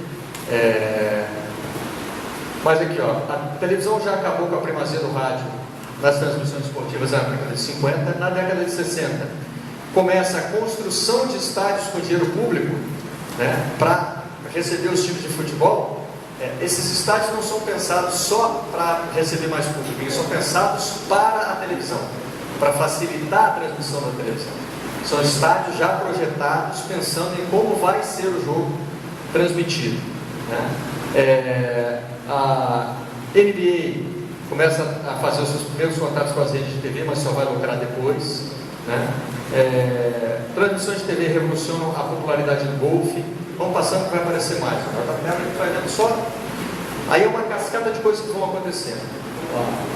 mas aqui, ó, a televisão já acabou com a primazia do rádio nas transmissões esportivas na década de 50, na década de 60 começa a construção de estádios com dinheiro público, né, para receber os times de futebol. Esses estádios não são pensados só para receber mais público, eles são pensados para a televisão, para facilitar a transmissão da televisão. São estádios já projetados pensando em como vai ser o jogo transmitido, né? A NBA começa a fazer os seus primeiros contatos com as redes de TV, mas só vai lucrar depois, né? Transmissões de TV revolucionam a popularidade do golfe. Vão passando que vai aparecer mais. A gente vai vendo só. Aí é uma cascata de coisas que vão acontecendo.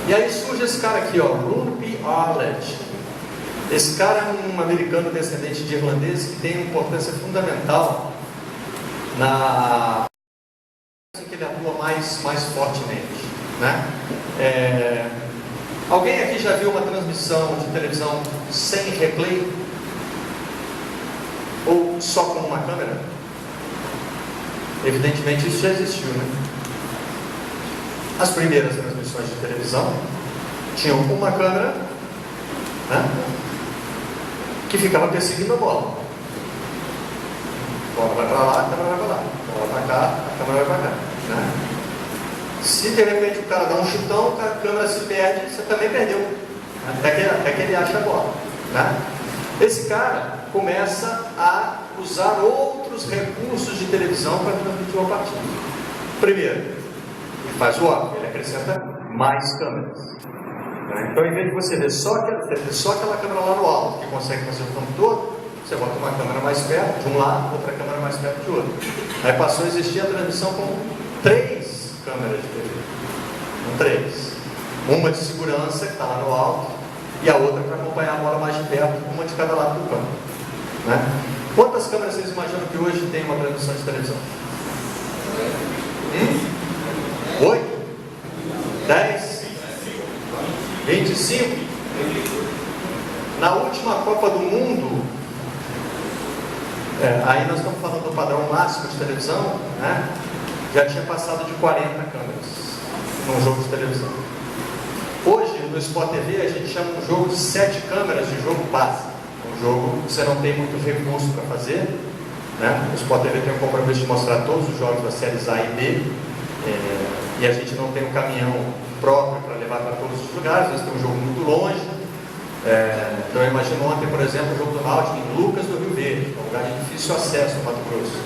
E aí surge esse cara aqui, ó, Roone P. Arledge. Esse cara é um americano descendente de irlandês que tem uma importância fundamental na que ele atua mais fortemente, né? Alguém aqui já viu uma transmissão de televisão sem replay? Ou só com uma câmera? Evidentemente isso já existiu, né? As primeiras transmissões de televisão tinham uma câmera, né, que ficava perseguindo a bola. A bola vai para lá, a câmera vai para lá. A bola vai para cá, a câmera vai para cá, né? Se de repente o cara dá um chutão, a câmera se perde, você também perdeu. Até que ele acha a bola, né? Esse cara começa a usar outros recursos de televisão para transmitir uma partida. Primeiro, ele faz o óbvio, ele acrescenta mais câmeras. Então, em vez de você ver só aquela câmera lá no alto, que consegue fazer o campo todo, você bota uma câmera mais perto de um lado, outra câmera mais perto de outro. Aí passou a existir a transmissão com 3 câmeras de TV. Com 3. Uma de segurança, que está lá no alto, e a outra para acompanhar a bola mais de perto, uma de cada lado do campo, né? Quantas câmeras vocês imaginam que hoje tem uma transmissão de televisão? 8? 10? 25? Na última Copa do Mundo, aí nós estamos falando do padrão máximo de televisão, né? Já tinha passado de 40 câmeras num jogo de televisão. Hoje, no Sport TV, a gente chama um jogo de 7 câmeras de jogo base. Um jogo que você não tem muito recurso para fazer, né? O Sport TV tem um compromisso de mostrar todos os jogos das séries A e B, e a gente não tem um caminhão próprio para levar para todos os lugares, às vezes tem um jogo muito longe. Então eu imagino ontem, por exemplo, o jogo do Náutico em Lucas do Rio Verde, um lugar de difícil acesso no Mato Grosso.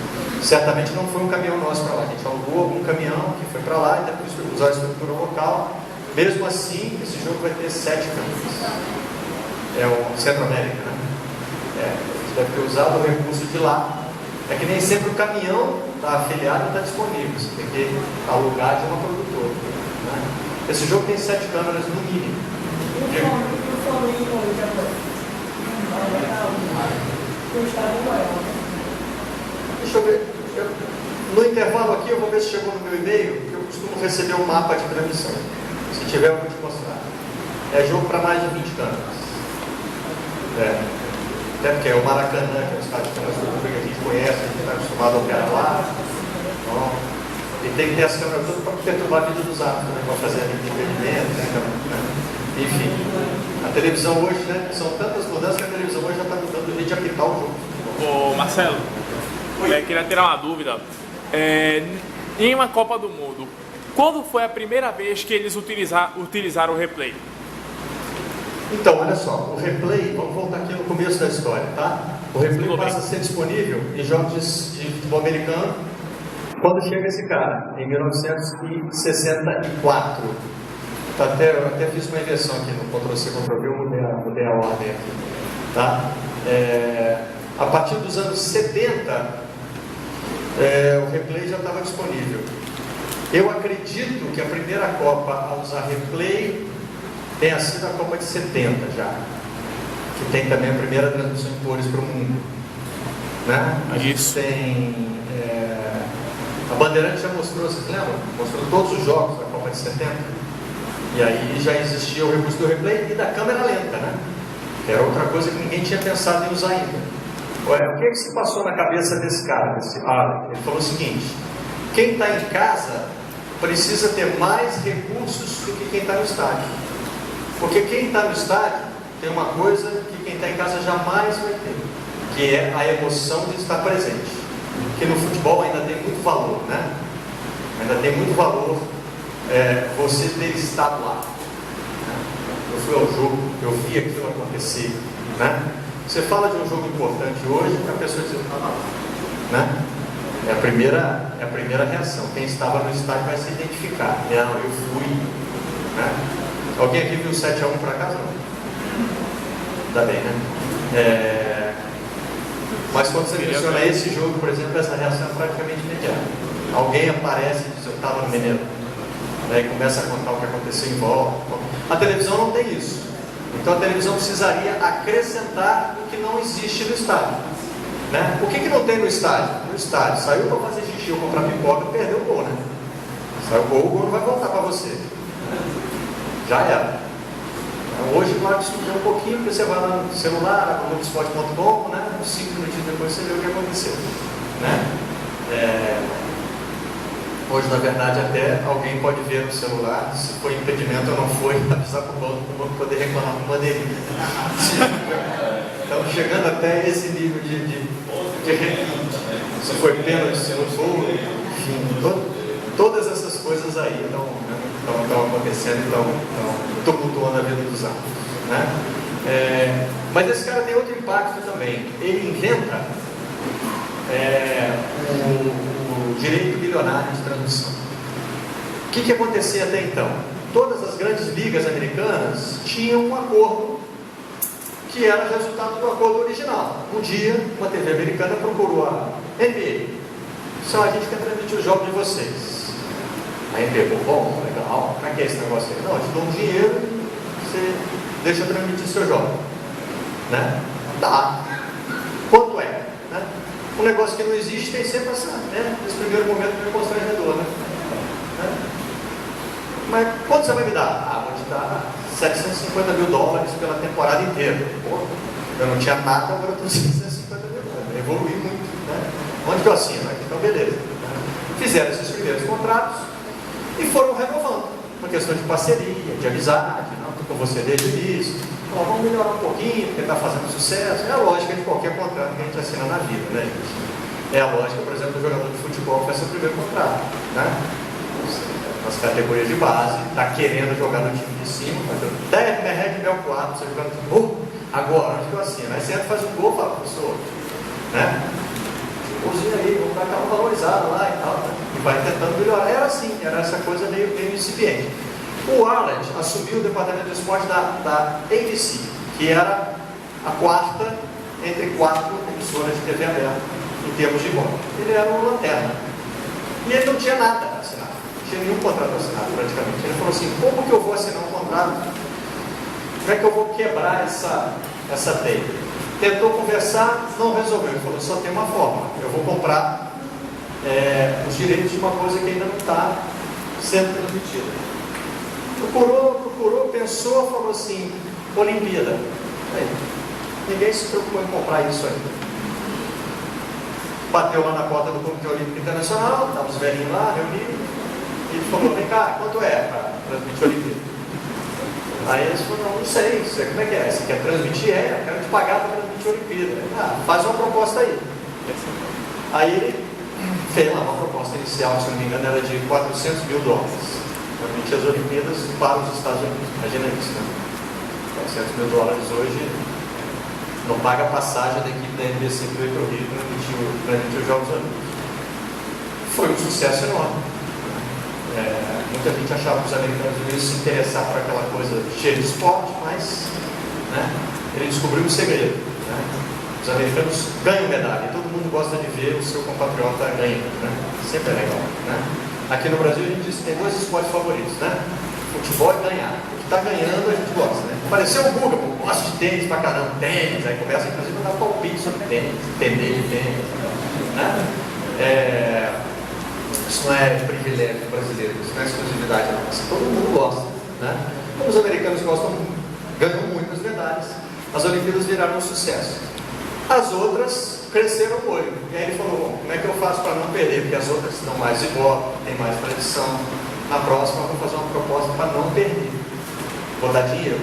Certamente não foi um caminhão nosso para lá, a gente alugou algum caminhão que foi para lá e depois foi usar a estrutura local. Mesmo assim, esse jogo vai ter 7 câmeras. É o Centro-América, né? A gente deve ter usado o recurso de lá. É que nem sempre o caminhão da afiliado está disponível, você tem que alugar de uma produtora, né? Esse jogo tem 7 câmeras no mínimo. Deixa eu ver. No intervalo aqui eu vou ver se chegou no meu e-mail, porque eu costumo receber um mapa de transmissão. Se tiver, eu vou te mostrar. É jogo para mais de 20 câmeras. Até porque é o Maracanã, que é o estádio de infraestrutura que a gente conhece, a gente está acostumado a operar lá. Então, e tem que ter as câmeras todas para perturbar a vida dos árbitros, né? Para fazer a linha de impedimento, né? Enfim, a televisão hoje, né? São tantas mudanças que a televisão hoje já está mudando o jeito de apitar o jogo. Ô Marcelo, eu queria tirar uma dúvida. Em uma Copa do Mundo, quando foi a primeira vez que eles utilizaram o replay? Então, olha só, o replay, vamos voltar aqui no começo da história, tá? O replay passa a ser disponível em jogos de futebol americano quando chega esse cara, em 1964. Eu até fiz uma inversão aqui no Ctrl+C, Ctrl+V, eu mudei a ordem aqui, tá? A partir dos anos 70, o replay já estava disponível. Eu acredito que a primeira Copa a usar replay tenha sido a Copa de 70 já, que tem também a primeira transmissão em cores para o mundo, né? A gente tem a Bandeirantes já mostrou, vocês lembram? Mostrou todos os jogos da Copa de 70, e aí já existia o recurso do replay e da câmera lenta, né? Que era outra coisa que ninguém tinha pensado em usar ainda. O que se passou na cabeça desse cara, desse Alec? Ele falou o seguinte: quem está em casa precisa ter mais recursos do que quem está no estádio. Porque quem está no estádio tem uma coisa que quem está em casa jamais vai ter, que é a emoção de estar presente. Porque no futebol ainda tem muito valor, né? Ainda tem muito valor você ter estado lá, né? Eu fui ao jogo, eu vi aquilo acontecer, né? Você fala de um jogo importante hoje, a pessoa diz, não, né? É a primeira reação. Quem estava no estádio vai se identificar. Não, eu fui, né? Alguém aqui viu 7-1 para casa? Não? Ainda bem, né? Mas quando você menciona esse jogo, por exemplo, essa reação é praticamente imediata. Alguém aparece e diz, eu estava no Mineiro. E começa a contar o que aconteceu em volta. A televisão não tem isso. Então a televisão precisaria acrescentar o que não existe no estádio, né? O que não tem no estádio? No estádio, saiu para fazer xixi ou comprar pipoca, perdeu o gol, né? Saiu o gol não vai voltar para você. Já era. Então, hoje pode subir um pouquinho, porque você vai lá no celular, no Globoesporte.com, né? Uns 5 minutinhos depois você vê o que aconteceu. Né? Hoje, na verdade, até alguém pode ver no celular se foi impedimento ou não foi, avisar para o banco poder reclamar com bandeirinha. Então, chegando até esse nível de se foi pênalti, se não foi, enfim, todas essas coisas aí estão acontecendo, estão tumultuando a vida dos árbitros. Né? Mas esse cara tem outro impacto também. Ele inventa o direito bilionário de transmissão. O que acontecia até então? Todas as grandes ligas americanas tinham um acordo que era resultado do acordo original. Um dia, uma TV americana procurou a NBA. Só a gente quer transmitir os jogos de vocês. A NBA falou, bom, legal, como é que é esse negócio aí? Não, eu te dou um dinheiro, você deixa eu transmitir seu jogo. Né? Tá. Quanto é? Né? Um negócio que não existe tem sempre esse primeiro momento meio constrangedor, né? Mas quanto você vai me dar? Vou te dar $750 mil pela temporada inteira. Pô, eu não tinha nada, agora eu estou $750 mil. Eu evolui muito, né? Onde que eu assino? Então, beleza. Fizeram esses primeiros contratos e foram renovando. Uma questão de parceria, de amizade, não estou com você desde o início. Então, vamos melhorar um pouquinho, porque está fazendo sucesso. É a lógica de qualquer contrato que a gente assina na vida, né, gente? É a lógica, por exemplo, do jogador de futebol que faz seu primeiro contrato, né? Nas categorias de base, está querendo jogar no time de cima, fazendo 10 merreque mel 4, você jogando, agora, onde que eu assino? Aí você entra, faz um gol, fala, professor, né? Golzinho aí, vamos dar aquela valorizada lá e tal, né? E vai tentando melhorar. Era assim, era essa coisa meio incipiente. O Arlett assumiu o departamento de esporte da ABC, que era a quarta entre 4 emissoras de TV aberta, em termos de voto. Ele era uma lanterna. E ele não tinha nada assinado. Não tinha nenhum contrato assinado, praticamente. Ele falou assim, como que eu vou assinar um contrato? Como é que eu vou quebrar essa teia? Tentou conversar, não resolveu. Ele falou, só tem uma forma. Eu vou comprar os direitos de uma coisa que ainda não está sendo transmitida. Procurou, pensou, falou assim, Olimpíada. Aí, ninguém se preocupou em comprar isso ainda. Bateu lá na porta do Comitê Olímpico Internacional, estavam os velhinhos lá, reunidos, e ele falou, vem cá, quanto é para transmitir a Olimpíada? Aí eles falaram, não sei, como é que é? Você quer transmitir? Eu quero te pagar para transmitir a Olimpíada. Faz uma proposta aí. Aí ele fez lá uma proposta inicial, se não me engano, era de $400 mil. Transmitir as Olimpíadas para os Estados Unidos. Imagina isso, né? $400 mil hoje não paga a passagem da equipe da NBC que veio para o Rio para transmitir os Jogos Olímpicos. Foi um sucesso enorme. Muita gente achava que os americanos iam se interessar por aquela coisa cheia de esporte, mas ele descobriu um segredo. Né? Os americanos ganham medalha e todo mundo gosta de ver o seu compatriota ganhando. Né? Sempre é legal. Né? Aqui no Brasil a gente diz que tem 2 esportes favoritos, né? Futebol e ganhar. O que está ganhando a gente gosta, né? Apareceu o Guga, eu gosto de tênis pra caramba, tênis, aí começa inclusive a dar palpite sobre tênis, entender de tênis. Né? Isso não é privilégio brasileiro, isso não é exclusividade nossa. Todo mundo gosta. Né? Como os americanos gostam, ganham muitas medalhas, as Olimpíadas viraram um sucesso. As outras cresceram o olho. E aí ele falou, bom, como é que eu faço para não perder? Porque as outras dão mais ibope, tem mais tradição. Na próxima eu vou fazer uma proposta para não perder. Vou dar dinheiro.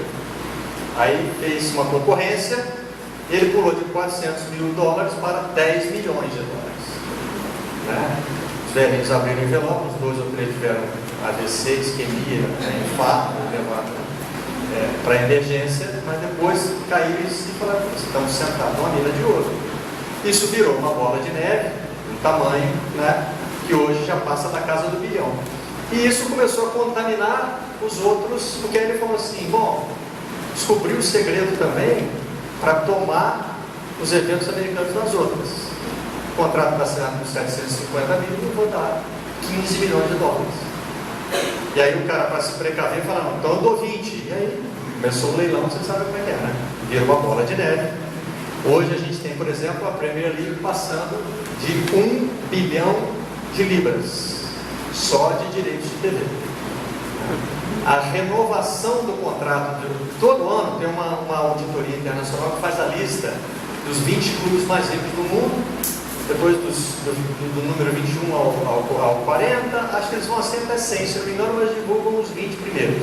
Aí fez uma concorrência, ele pulou de $400 mil para $10 milhões. Né? Os velhinhos abriram o envelope, os 2 ou 3 tiveram AVC, isquemia, infarto, levaram para emergência, mas depois caíram e se falaram, estamos sentados numa mina de ouro. Isso virou uma bola de neve, um tamanho, né, que hoje já passa da casa do bilhão. E isso começou a contaminar os outros, porque aí ele falou assim, bom, descobriu o segredo também para tomar os eventos americanos das outras. O contrato está assinado por $750 mil, eu vou dar $15 milhões. E aí o cara, para se precaver, fala, não, então eu dou 20. E aí começou o leilão, você sabe como é que é, né? Vira uma bola de neve. Hoje a gente tem, por exemplo, a Premier League passando de 1 bilhão de libras, só de direitos de TV. a renovação do contrato, todo ano tem uma auditoria internacional que faz a lista dos 20 clubes mais ricos do mundo, depois do número 21 ao 40, acho que eles vão assim até 100, se não me engano, mas divulgam os 20 primeiros.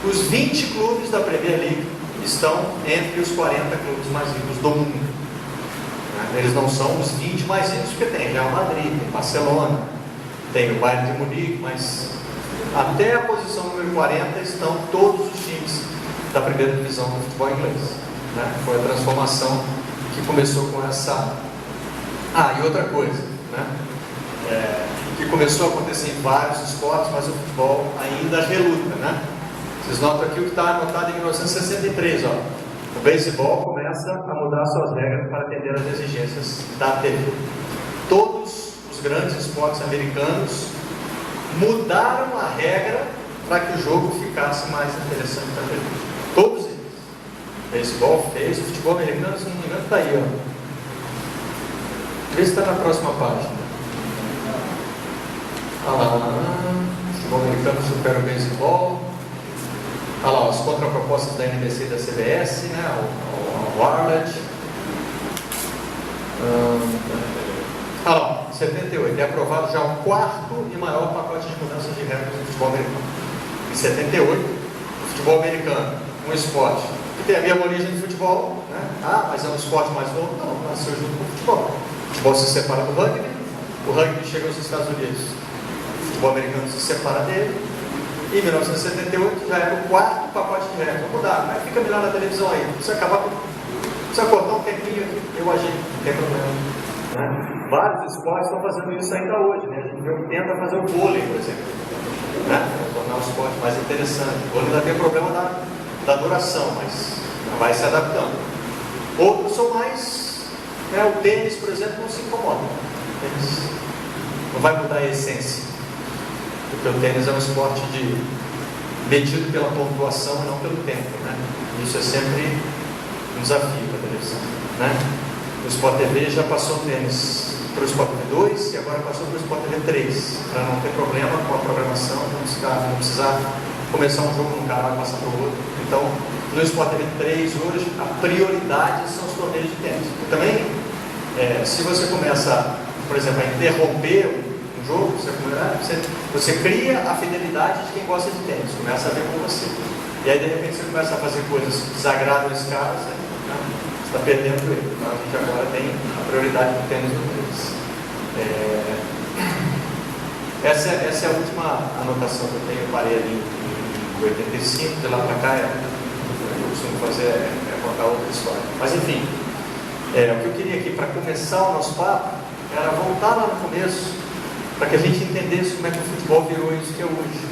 Os 20 clubes da Premier League estão entre os 40 clubes mais ricos do mundo. Eles não são os 20 mais ricos, porque tem Real Madrid, tem Barcelona, tem o Bayern de Munique, mas até a posição número 40 estão todos os times da primeira divisão do futebol inglês. Foi a transformação que começou com essa... e outra coisa, que começou a acontecer em vários esportes, mas o futebol ainda reluta, Vocês notam aqui o que está anotado em 1963, O beisebol começa a mudar suas regras para atender às exigências da TV. Todos os grandes esportes americanos mudaram a regra para que o jogo ficasse mais interessante para a TV. Todos eles. O beisebol fez, o futebol americano, se não me engano, está aí, Vê se está na próxima página. O futebol americano supera o beisebol. Olha lá, as contrapropostas da NBC e da CBS, o Arlet. Olha lá, 78. É aprovado já o 4º e maior pacote de mudanças de regras do futebol americano. Em 78, o futebol americano, um esporte que tem a mesma origem do futebol, mas é um esporte mais novo. Não, nasceu junto com o futebol. O futebol se separa do rugby, o rugby chega aos Estados Unidos. O futebol americano se separa dele. Em 1978 já era o 4º pacote de regras. Vamos mudar, mas fica melhor na televisão aí. Precisa cortar um tempinho aqui, eu ajeito, não tem problema. Vários esportes estão fazendo isso ainda hoje. A gente tenta fazer o vôlei, por exemplo, tornar o esporte mais interessante. O vôlei ainda tem o problema da duração, mas vai se adaptando. Outros são mais. O tênis, por exemplo, não se incomoda. O tênis não vai mudar a essência. Porque o tênis é um esporte medido pela pontuação e não pelo tempo, Isso é sempre um desafio para a televisão, O Sport TV já passou o tênis para o Sport TV 2 e agora passou para o Sport TV 3, para não ter problema com a programação, não precisar começar um jogo num cara e passar para o outro. Então, no Sport TV 3 hoje, a prioridade são os torneios de tênis. E também, se você começa, por exemplo, a interromper jogo, você cria a fidelidade de quem gosta de tênis, começa a ver com você. E aí de repente você começa a fazer coisas que desagradam esse cara, você está perdendo ele. Então a gente agora tem a prioridade do tênis no tênis. Essa é a última anotação que eu tenho. Eu parei ali em 85, de lá para cá o que eu costumo fazer é contar outra história. Mas enfim, o que eu queria aqui para começar o nosso papo era voltar lá no começo, para que a gente entendesse como é que o futebol virou isso que é hoje,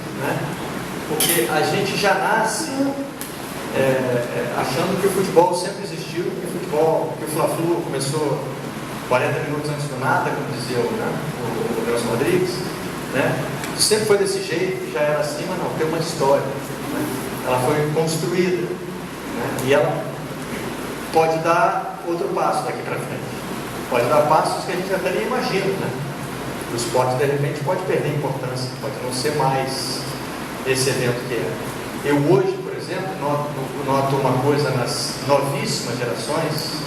Porque a gente já nasce achando que o futebol sempre existiu, que o Fla-Flu começou 40 minutos antes do nada, como dizia o Nelson Rodrigues, Sempre foi desse jeito, já era assim, mas não, tem uma história, Ela foi construída, E ela pode dar outro passo daqui para frente. Pode dar passos que a gente até nem imagina, O esporte, de repente, pode perder importância, pode não ser mais esse evento que é. Eu hoje, por exemplo, noto uma coisa nas novíssimas gerações.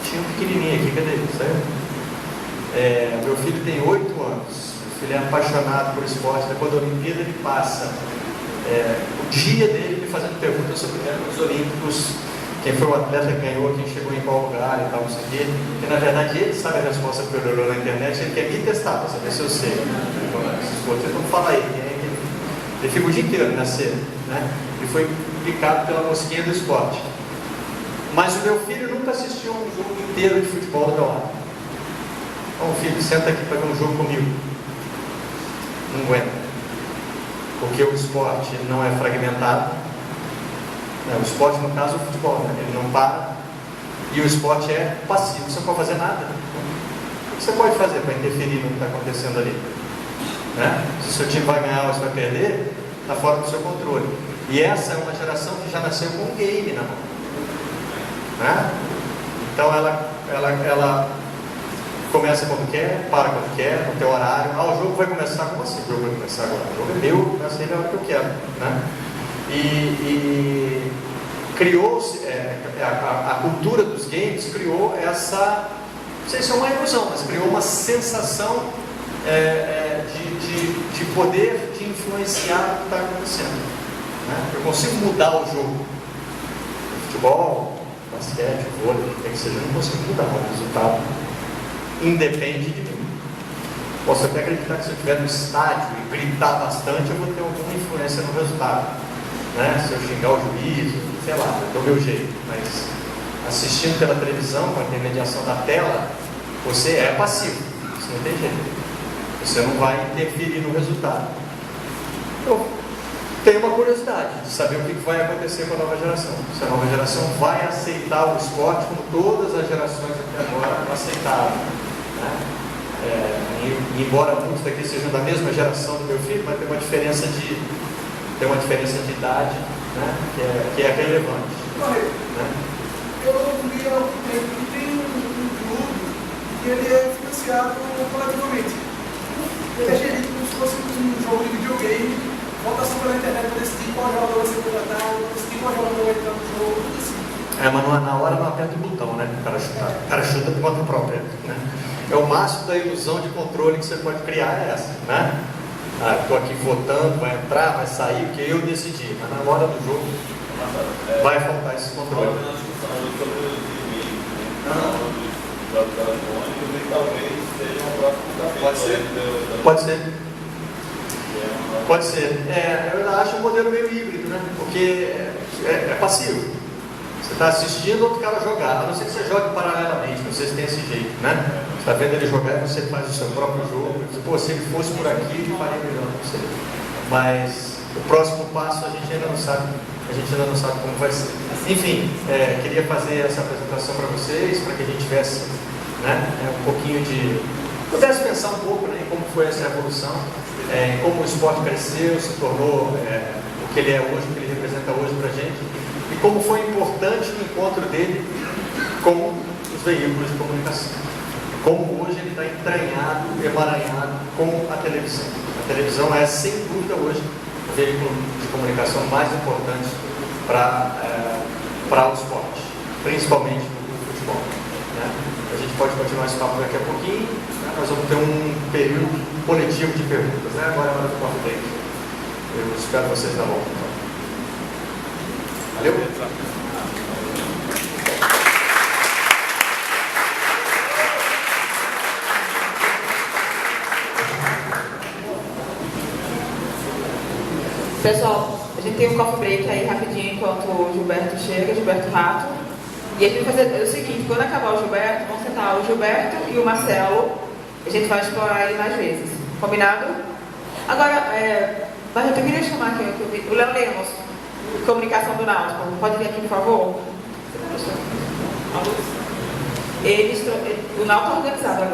Tinha um pequenininho aqui, cadê ele? Saiu? Meu filho tem 8 anos. Meu filho é apaixonado por esporte. Depois da Olimpíada, ele passa o dia dele me fazendo perguntas sobre os Olímpicos. Quem foi o atleta que ganhou, quem chegou em qual lugar e tal, não sei o quê. Porque na verdade ele sabe a resposta que ele olhou na internet, ele quer me testar para saber se eu sei. Então fala aí, quem é que ele fica o dia inteiro na cena, Ele foi picado pela mosquinha do esporte. Mas o meu filho nunca assistiu um jogo inteiro de futebol do meu lado. Então, filho, senta aqui para ver um jogo comigo. Não aguenta. Porque o esporte não é fragmentado. O esporte, no caso, é o futebol, ele não para. E o esporte é passivo, você não pode fazer nada. O que você pode fazer para interferir no que está acontecendo ali? Se o seu time vai ganhar ou se vai perder, está fora do seu controle. E essa é uma geração que já nasceu com um game na mão. Então ela começa quando quer, para quando quer, no teu horário. O jogo vai começar, como assim? O jogo vai começar agora? O jogo é meu, começa ele a hora que eu quero, né? E criou-se, a cultura dos games criou essa, não sei se é uma ilusão, mas criou uma sensação de poder de influenciar o que está acontecendo, né? Eu consigo mudar o jogo. Futebol, basquete, vôlei, o que seja, eu não consigo mudar, o resultado independe de mim. Posso até acreditar que se eu estiver no estádio e gritar bastante, eu vou ter alguma influência no resultado, né? Se eu xingar o juiz, sei lá, eu dou meu jeito. Mas assistindo pela televisão, com a intermediação da tela, você é passivo, isso não tem jeito. Você não vai interferir no resultado. Eu tenho uma curiosidade de saber o que vai acontecer com a nova geração. Se a nova geração vai aceitar o esporte como todas as gerações até agora aceitaram, né? Embora muitos daqui sejam da mesma geração do meu filho, mas tem uma diferença de idade, né? que é relevante. Né? Eu li há algum tempo que tem um clube que ele é financiado coletivamente. Ele é gerido como se fosse um jogo de videogame, votação pela internet para decidir qual jogador vai ser contratado, decidir qual jogador vai entrar no jogo, tudo assim. Mas na hora não aperta o botão, né? O cara chutar. O cara chuta por conta própria, né? É o máximo da ilusão de controle que você pode criar, é essa, né? Estou aqui votando, vai entrar, vai sair, porque eu decidi. Mas na hora do jogo vai faltar esse controle. Pode ser. Pode ser. Pode ser. Eu ainda acho um modelo meio híbrido, né? Porque é passivo. Você está assistindo outro cara jogar, a não ser que você jogue paralelamente, não sei se tem esse jeito, né? Você está vendo ele jogar e você faz o seu próprio jogo. Pô, se ele fosse por aqui, ele faria melhor, não sei. Mas o próximo passo a gente ainda não sabe como vai ser. Enfim, queria fazer essa apresentação para vocês, para que a gente tivesse, né, um pouquinho pudesse pensar um pouco, né, em como foi essa evolução, em como o esporte cresceu, se tornou o que ele é hoje, o que ele representa hoje para a gente, e como foi importante o encontro dele com os veículos de comunicação. Como hoje ele está entranhado, emaranhado com a televisão. A televisão é, sem dúvida, hoje o veículo de comunicação mais importante para o esporte, principalmente no futebol, né? A gente pode continuar esse papo daqui a pouquinho, né? Nós vamos ter um período coletivo de perguntas, né? Agora é a hora do coffee break. Eu espero vocês na volta. Valeu? Pessoal, a gente tem um coffee break aí rapidinho enquanto o Gilberto chega, Gilberto Rato. E a gente vai fazer o seguinte, quando acabar o Gilberto, vamos sentar o Gilberto e o Marcelo. A gente vai explorar ele mais vezes. Combinado? Agora, mas eu queria chamar aqui o Léo Lemos, comunicação do Náutico. Pode vir aqui, por favor? O Náutico é organizado agora.